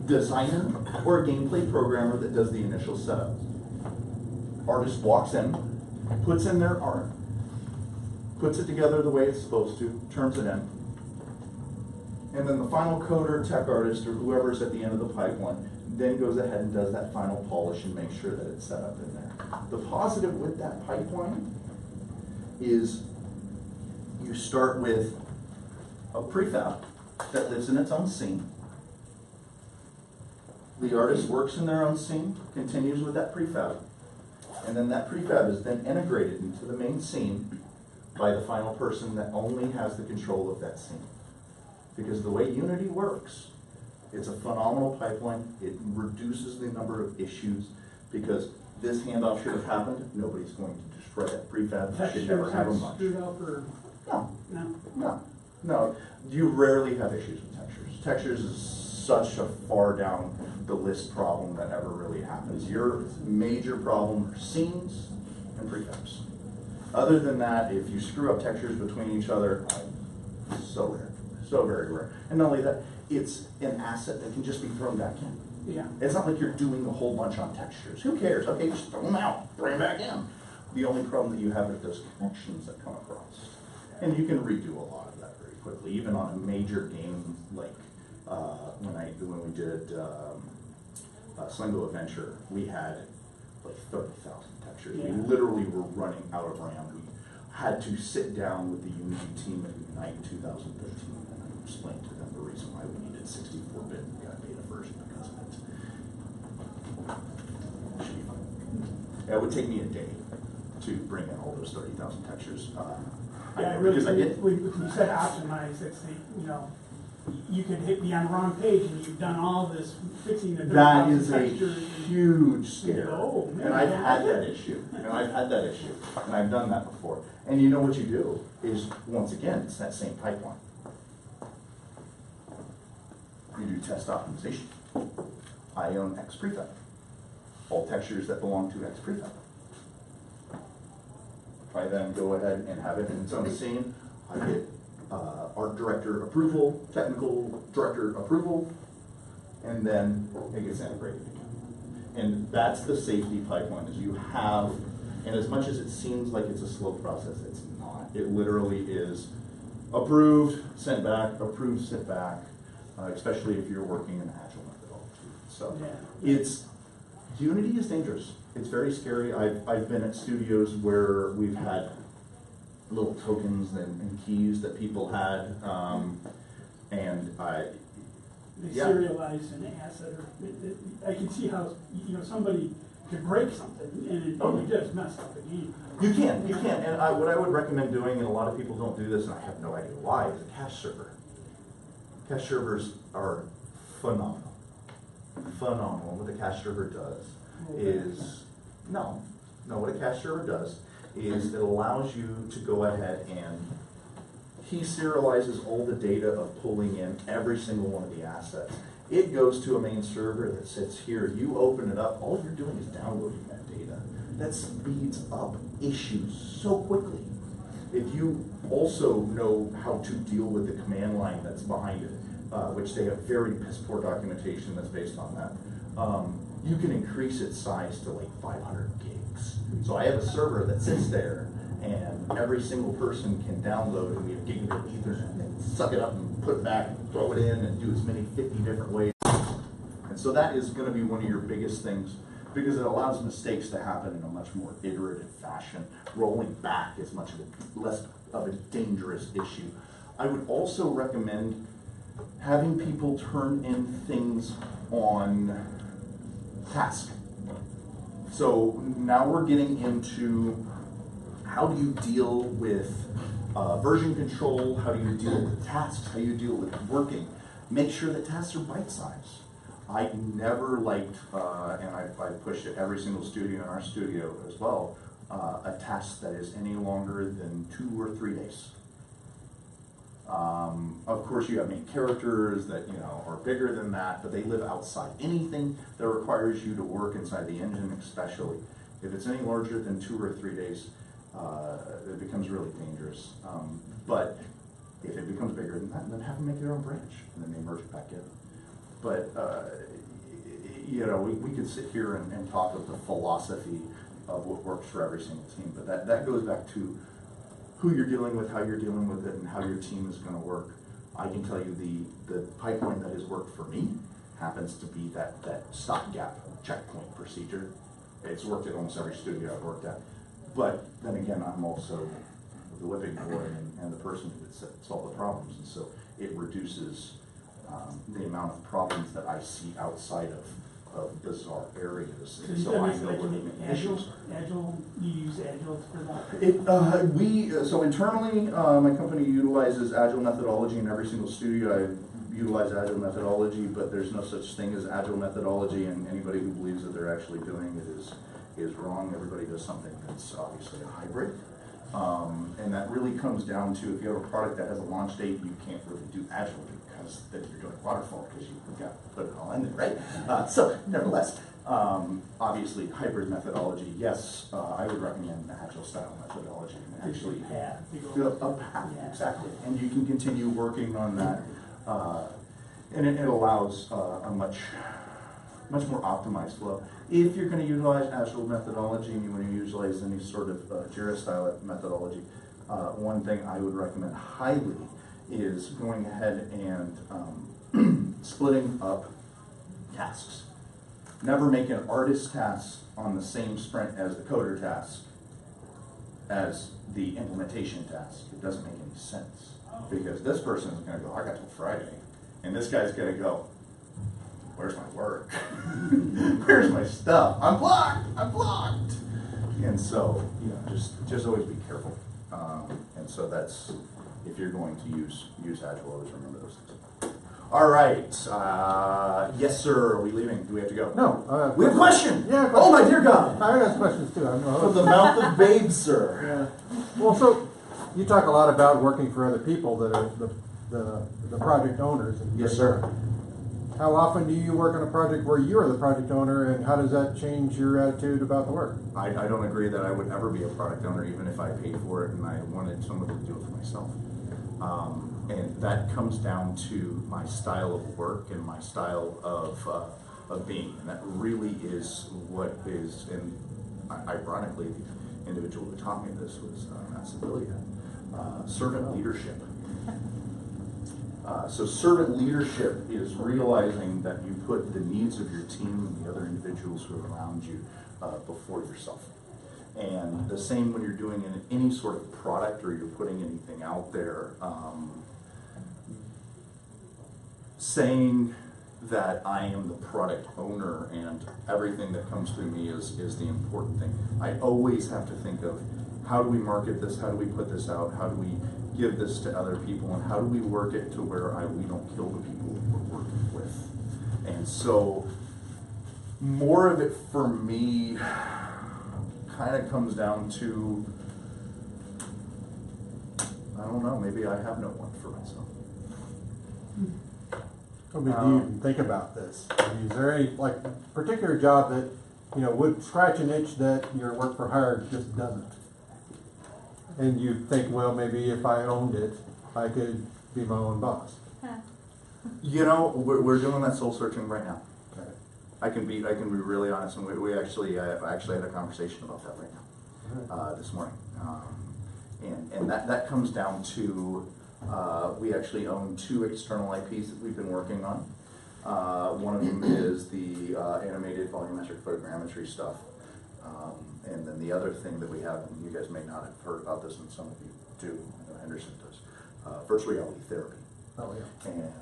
designer or a gameplay programmer that does the initial setup. artist walks in, puts in their art, puts it together the way it's supposed to, turns it in, and then the final coder, tech artist, or whoever's at the end of the pipeline then goes ahead and does that final polish and makes sure that it's set up in there. The positive with that pipeline is you start with a prefab that lives in its own scene. The artist works in their own scene, continues with that prefab, and then that prefab is then integrated into the main scene by the final person that only has the control of that scene. Because the way Unity works, it's a phenomenal pipeline. It reduces the number of issues because this handoff should have happened. Nobody's going to destroy that prefab. You should never have a much. No. You rarely have issues with textures. Textures is such a far down the list problem that never really happens. Your major problem are scenes and prefabs. Other than that, if you screw up textures between each other, so rare. So very rare. And not only that, it's an asset that can just be thrown back in. Yeah. It's not like you're doing a whole bunch on textures. Who cares? Okay, just throw them out, bring them back in. The only problem that you have are those connections that come across. And you can redo a lot of that very quickly, even on a major game like when we did Slingo Adventure, we had like 30,000 textures. Yeah. We literally were running out of RAM. We had to sit down with the Unity team at Ignite 2013 and explain to them the reason why we needed 64-bit and we got a beta version because of it. It should be fun. It would take me a day to bring in all those 30,000 textures. Yeah, really, because I did. when you said optimize, that's the, you could be on the wrong page and you've done all this fixing the That is a textures. huge scare. Oh, man. And I've had that issue. And I've done that before. And you know what you do is, once again, it's that same pipeline. You do test optimization. I own X prefab. All textures that belong to X prefab. I then go ahead and have it in its own scene. I get art director approval, technical director approval, and then it gets integrated again. And that's the safety pipeline, is you have, and as much as it seems like it's a slow process, it's not. It literally is approved, sent back, approved, sent back, especially if you're working in agile methodology. So it's, Unity is dangerous. It's very scary. I've been at studios where we've had little tokens and keys that people had, and They serialize an asset, or I can see how, somebody could break something and you just mess up the game. You can. And what I would recommend doing, and a lot of people don't do this, and I have no idea why, is a cache server. Cache servers are phenomenal. Phenomenal. What the cache server does is, what a cache server does is it allows you to go ahead and he serializes all the data of pulling in every single one of the assets. It goes to a main server that sits here. You open it up, all you're doing is downloading that data. That speeds up issues so quickly. If you also know how to deal with the command line that's behind it, which they have very piss poor documentation that's based on that, you can increase its size to like 500 gigs. So I have a server that sits there and every single person can download, and we have gigabit Ethernet, and suck it up and put it back and throw it in and do as many 50 different ways. And so that is going to be one of your biggest things, because it allows mistakes to happen in a much more iterative fashion. Rolling back is much of less of a dangerous issue. I would also recommend having people turn in things on task. So now we're getting into how do you deal with version control, how do you deal with tasks, how do you deal with working. Make sure that tasks are bite-sized. I never liked, and I pushed it every single studio in our studio as well, a task that is any longer than 2 or 3 days. Of course, you have main characters that are bigger than that, but they live outside. Anything that requires you to work inside the engine, especially, if it's any larger than 2 or 3 days, it becomes really dangerous. But if it becomes bigger than that, then have them make their own branch, and then they merge it back in. But we could sit here and talk of the philosophy of what works for every single team. But that goes back to who you're dealing with, how you're dealing with it, and how your team is going to work. I can tell you the pipeline that has worked for me happens to be that stopgap checkpoint procedure. It's worked at almost every studio I've worked at. But then again, I'm also the whipping boy and the person who would solve the problems. And so it reduces the amount of problems that I see outside of bizarre areas. So you've So done I this know like what in the Agile, issues are. you use Agile for that? So internally, my company utilizes Agile methodology in every single studio. I utilize Agile methodology, but there's no such thing as Agile methodology, and anybody who believes that they're actually doing it is wrong. Everybody does something that's obviously a hybrid. And that really comes down to, if you have a product that has a launch date, you can't really do Agile because then you're doing waterfall because you've got to put it all in there, right? So nevertheless, obviously hybrid methodology, yes, I would recommend the Agile style methodology. And actually, a path, exactly. And you can continue working on that. And it allows a much more optimized flow. If you're going to utilize Agile methodology and you want to utilize any sort of Jira style methodology, one thing I would recommend highly is going ahead and splitting up tasks. Never make an artist task on the same sprint as the coder task as the implementation task. It doesn't make any sense, because this person is going to go, I got till Friday, and this guy's going to go, where's my work? Where's my stuff? I'm blocked. And so, just always be careful. And so that's, if you're going to use Agile, always remember those things. All right, yes sir, are we leaving? Do we have to go? No. We have a question. Yeah. Oh my dear God. I got questions too. From the mouth of babes, sir. Yeah. Well, so you talk a lot about working for other people that are the project owners. Yes, sir. How often do you work on a project where you're the project owner, and how does that change your attitude about the work? I don't agree that I would ever be a product owner, even if I paid for it and I wanted somebody to do it for myself. And that comes down to my style of work and my style of being. And that really is what is, and ironically, the individual who taught me this was Matt Sibilia, servant leadership. So servant leadership is realizing that you put the needs of your team and the other individuals who are around you before yourself. And the same when you're doing any sort of product or you're putting anything out there. Saying that I am the product owner and everything that comes through me is the important thing. I always have to think of, how do we market this? How do we put this out? How do we give this to other people? And how do we work it to where we don't kill the people we're working with? And so more of it for me kind of comes down to, I don't know, maybe I have no one for myself. I mean, do you even think about this? I mean, is there any particular job that would scratch an itch that your work for hire just doesn't? And you think, well, maybe if I owned it, I could be my own boss. We're doing that soul searching right now. Okay. I can be really honest, and we actually had a conversation about that right now, this morning, and that comes down to we actually own 2 external IPs that we've been working on. One of them is the animated volumetric photogrammetry stuff, and then the other thing that we have, and you guys may not have heard about this, and some of you do, I know Henderson does, virtual reality therapy. Oh yeah. And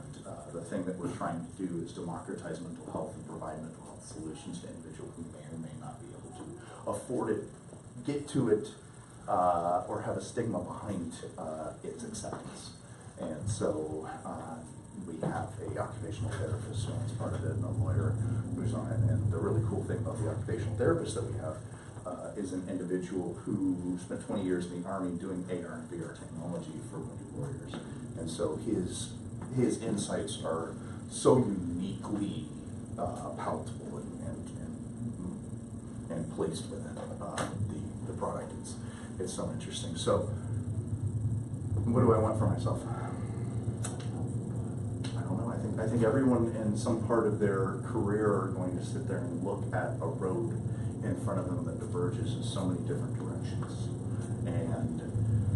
the thing that we're trying to do is democratize mental health and provide mental health solutions to individuals who may or may not be able to afford it, get to it, or have a stigma behind its acceptance. And so we have a occupational therapist who's part of it, and a lawyer who's on it. And the really cool thing about the occupational therapist that we have is an individual who spent 20 years in the Army doing AR and VR technology for wounded warriors. And so his insights are so uniquely palatable and placed within the product. It's so interesting. So what do I want for myself? I don't know. I think everyone in some part of their career are going to sit there and look at a road in front of them that diverges in so many different directions. And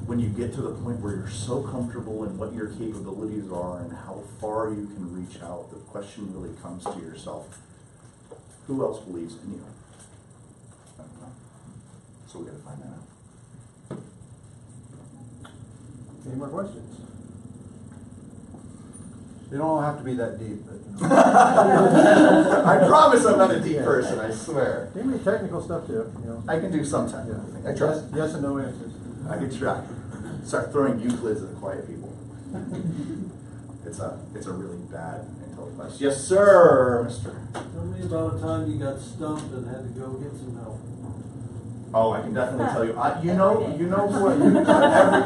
when you get to the point where you're so comfortable in what your capabilities are and how far you can reach out, the question really comes to yourself, who else believes in you? I don't know. So we gotta find that out. Any more questions? They don't all have to be that deep, but. I promise I'm not a deep person, I swear. Give me technical stuff too, you know. I can do some technical thing. I try. Yes and no answers. I can try. Start throwing Euclids at the quiet people. It's a really bad intelligence class. Yes, sir, mister. Tell me about a time you got stumped and had to go get some help. Oh, I can definitely tell you. You know what?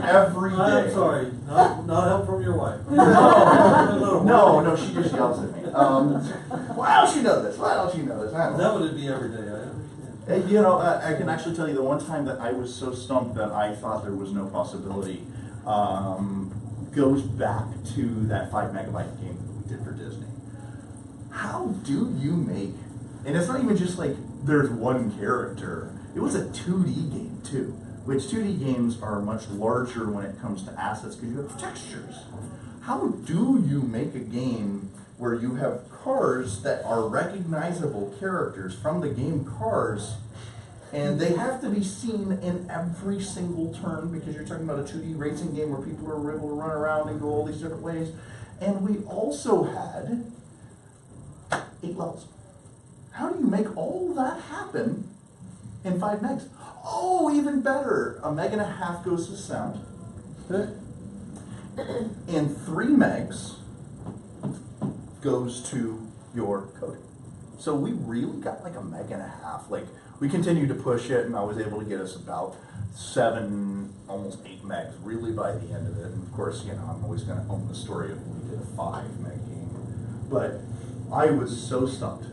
Every day. I'm sorry, not help from your wife. No, she just yells at me. Why don't you know this? Why don't you know this? I don't know. That would be every day, I understand. You know, I can actually tell you the one time that I was so stumped that I thought there was no possibility goes back to that 5 megabyte game that we did for Disney. How do you make, and it's not even just like there's one character, it was a 2D game too, which 2D games are much larger when it comes to assets because you have textures. How do you make a game where you have cars that are recognizable characters from the game Cars, and they have to be seen in every single turn because you're talking about a 2D racing game where people are able to run around and go all these different ways. And we also had 8 levels. How do you make all that happen in 5 megs? Oh, even better, 1.5 meg goes to sound. And 3 megs goes to your coding. So we really got like 1.5 meg. Like, we continued to push it, and I was able to get us about 7, almost 8 megs, really by the end of it. And of course, you know, I'm always going to own the story of we did a 5 meg game. But I was so stumped.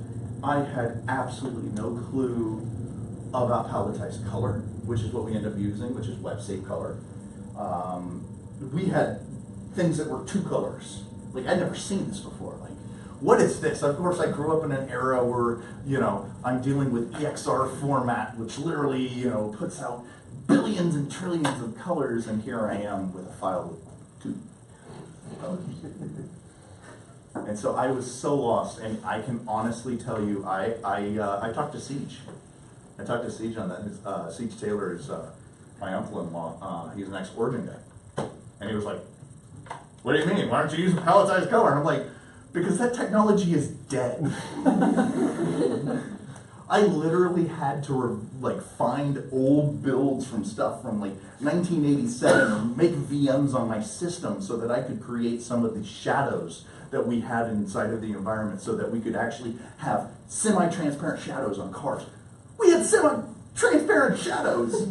I had absolutely no clue about palletized color, which is what we end up using, which is web safe color. We had things that were 2 colors. Like, I'd never seen this before. Like, what is this? Of course, I grew up in an era where, you know, I'm dealing with EXR format, which literally, you know, puts out billions and trillions of colors, and here I am with a file with 2 colors. And so I was so lost, and I can honestly tell you, I talked to Siege. I talked to Siege on that. Siege Taylor is my uncle-in-law. He's an ex-Origin guy. And he was like, what do you mean? Why aren't you using palletized color? And I'm like, because that technology is dead. I literally had to find old builds from stuff from like 1987 or make VMs on my system so that I could create some of the shadows that we had inside of the environment so that we could actually have semi-transparent shadows on cars. We had semi-transparent shadows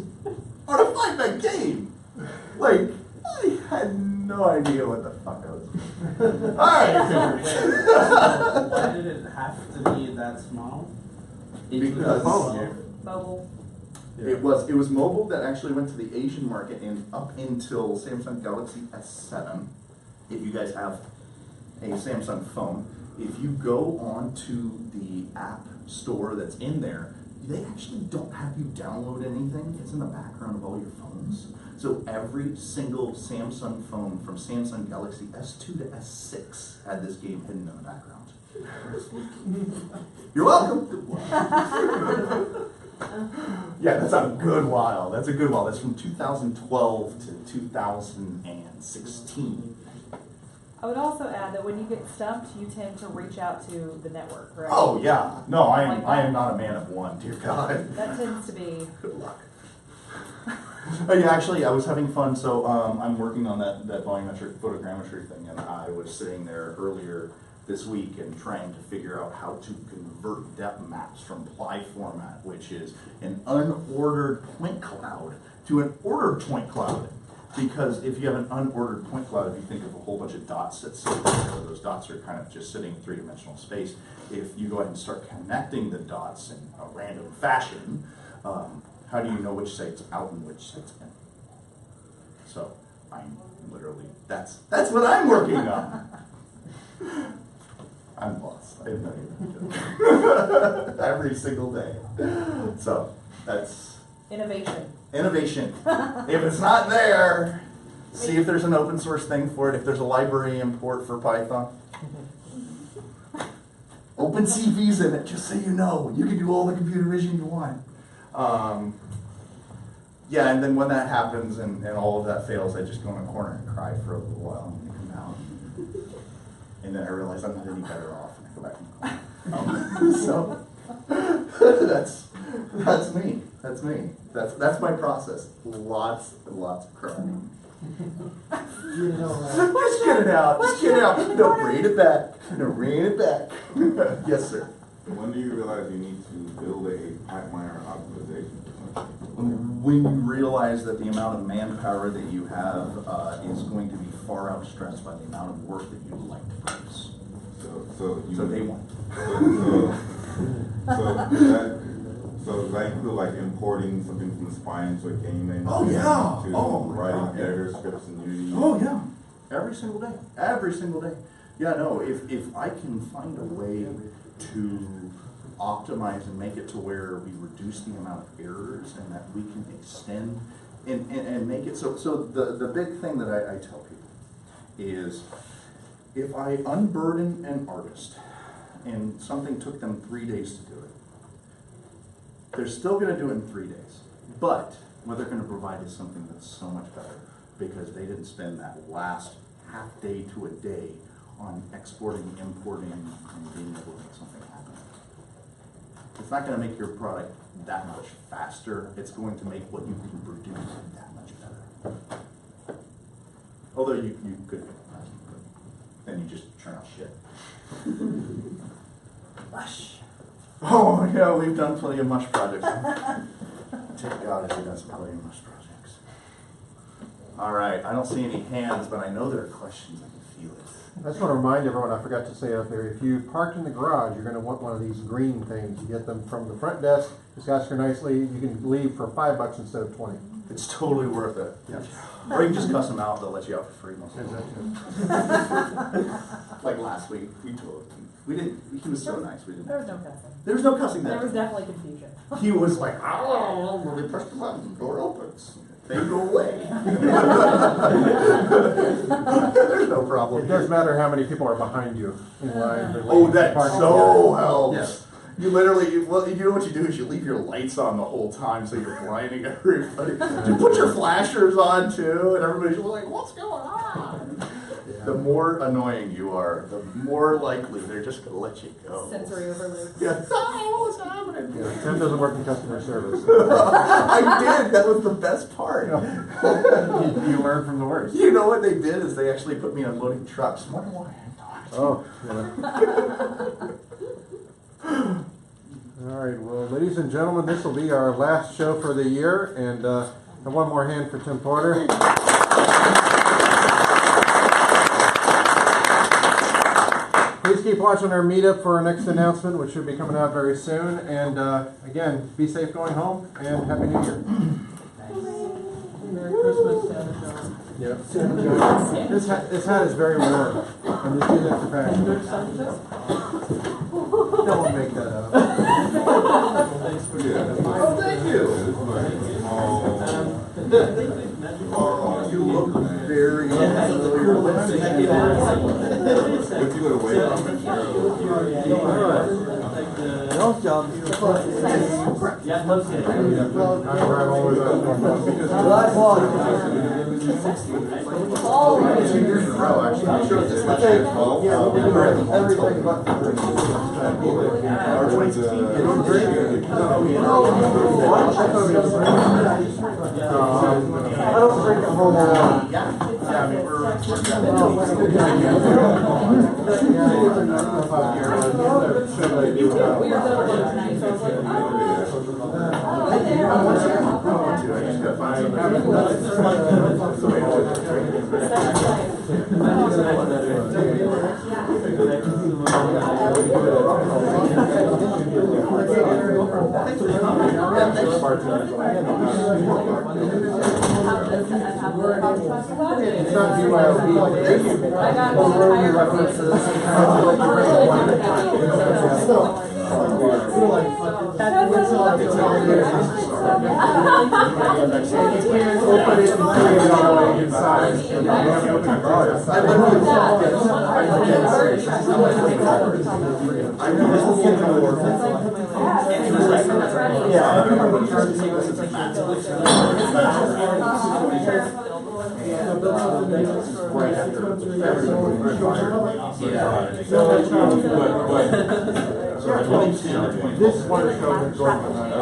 on a 5 meg game. Like, I had no idea what the fuck I was doing. Alright. Why did it have to be that small? Because Mobile. it was mobile that actually went to the Asian market and up until Samsung Galaxy S7. If you guys have a Samsung phone, if you go onto the app store that's in there, they actually don't have you download anything. It's in the background of all your phones. So every single Samsung phone from Samsung Galaxy S2 to S6 had this game hidden in the background. You're welcome. Yeah, that's a good while. That's a good while. That's from 2012 to 2016. I would also add that when you get stumped, you tend to reach out to the network, right? Oh yeah. No, I am Like not a man of one, dear God. That tends to be. Good luck. Oh, yeah, actually, I was having fun. So I'm working on that volumetric photogrammetry thing, and I was sitting there earlier this week and trying to figure out how to convert depth maps from ply format, which is an unordered point cloud, to an ordered point cloud. Because if you have an unordered point cloud, if you think of a whole bunch of dots that sit there, those dots are kind of just sitting in 3-dimensional space. If you go ahead and start connecting the dots in a random fashion, how do you know which site's out and which site's in? So I'm literally, that's what I'm working on. I'm lost. I have no idea. Every single day. So that's Innovation. innovation. If it's not there, see if there's an open source thing for it. If there's a library import for Python. Open CV's in it, just so you know. You can do all the computer vision you want. Yeah, and then when that happens and all of that fails, I just go in a corner and cry for a little while and then come out. And then I realize I'm not any better off and I go back in the corner. So that's me. That's me. That's my process. Lots and lots of crying. Just get it out. Just get it out. No, rein it back. No, rein it back. Yes, sir. When do you realize you need to build a pipeline or optimization? When you realize that the amount of manpower that you have is going to be far outstretched by the amount of work that you'd like to produce. So they won't. So does that include like importing something from the spine to a game engine? Oh, yeah. To writing editor scripts in Unity? Oh yeah, every single day, every single day. Yeah, no, if I can find a way to optimize and make it to where we reduce the amount of errors and that we can extend and make it so the big thing that I tell people is if I unburden an artist and something took them 3 days to do it, they're still going to do it in 3 days, but what they're going to provide is something that's so much better because they didn't spend that last half day to a day on exporting, importing, and being able to make something happen. It's not going to make your product that much faster. It's going to make what you can produce that much better. Although you could make it faster, but then you just churn out shit. Mush. Oh yeah, we've done plenty of mush projects. Take God if you've done some plenty of mush projects. All right, I don't see any hands, but I know there are questions. I can feel it. I just want to remind everyone, I forgot to say out there, if you parked in the garage, you're going to want one of these green things. You get them from the front desk, just ask her nicely, you can leave for $5 instead of 20. It's totally worth it. Yeah. Or you can just cuss them out, they'll let you out for free most of the time. Like last week, we didn't, he was so nice, we didn't. There was no cussing. There was no cussing There there. was definitely confusion. He was like, oh, when we press the button, the door opens. They go away. There's no problem. It does matter how many people are behind you in line. Oh, that so helps. Yes. You literally, you know what you do is you leave your lights on the whole time so you're blinding everybody. You put your flashers on too, and everybody's like, what's going on? The more annoying you are, the more likely they're just going to let you go. Sensory overload. Yeah. Oh, what's happening? Yeah, Tim doesn't work in customer service. I did. That was the best part. You learn from the worst. You know what they did is they actually put me on loading trucks. I wonder why. Oh, yeah. All right, well, ladies and gentlemen, this will be our last show for the year, and one more hand for Tim Porter. Please keep watching our meetup for our next announcement, which should be coming out very soon. And again, be safe going home, and Happy New Year. Merry Christmas, Santa John. Yep. This hat is very warm. I'm just doing that for fashion. No one make that up. Thanks for Oh, thank you. Oh, you look very familiar. If you would away from it, No job. Yeah, close it. Oh, 2 years in a row, actually. I'm sure this last year as well. Everything but Or 2016. I don't drink a whole lot. Yeah, I mean, we're and have the problems talking about. It's not BYOB. I got entire references. That's what's Open it and create it all inside. This one shows the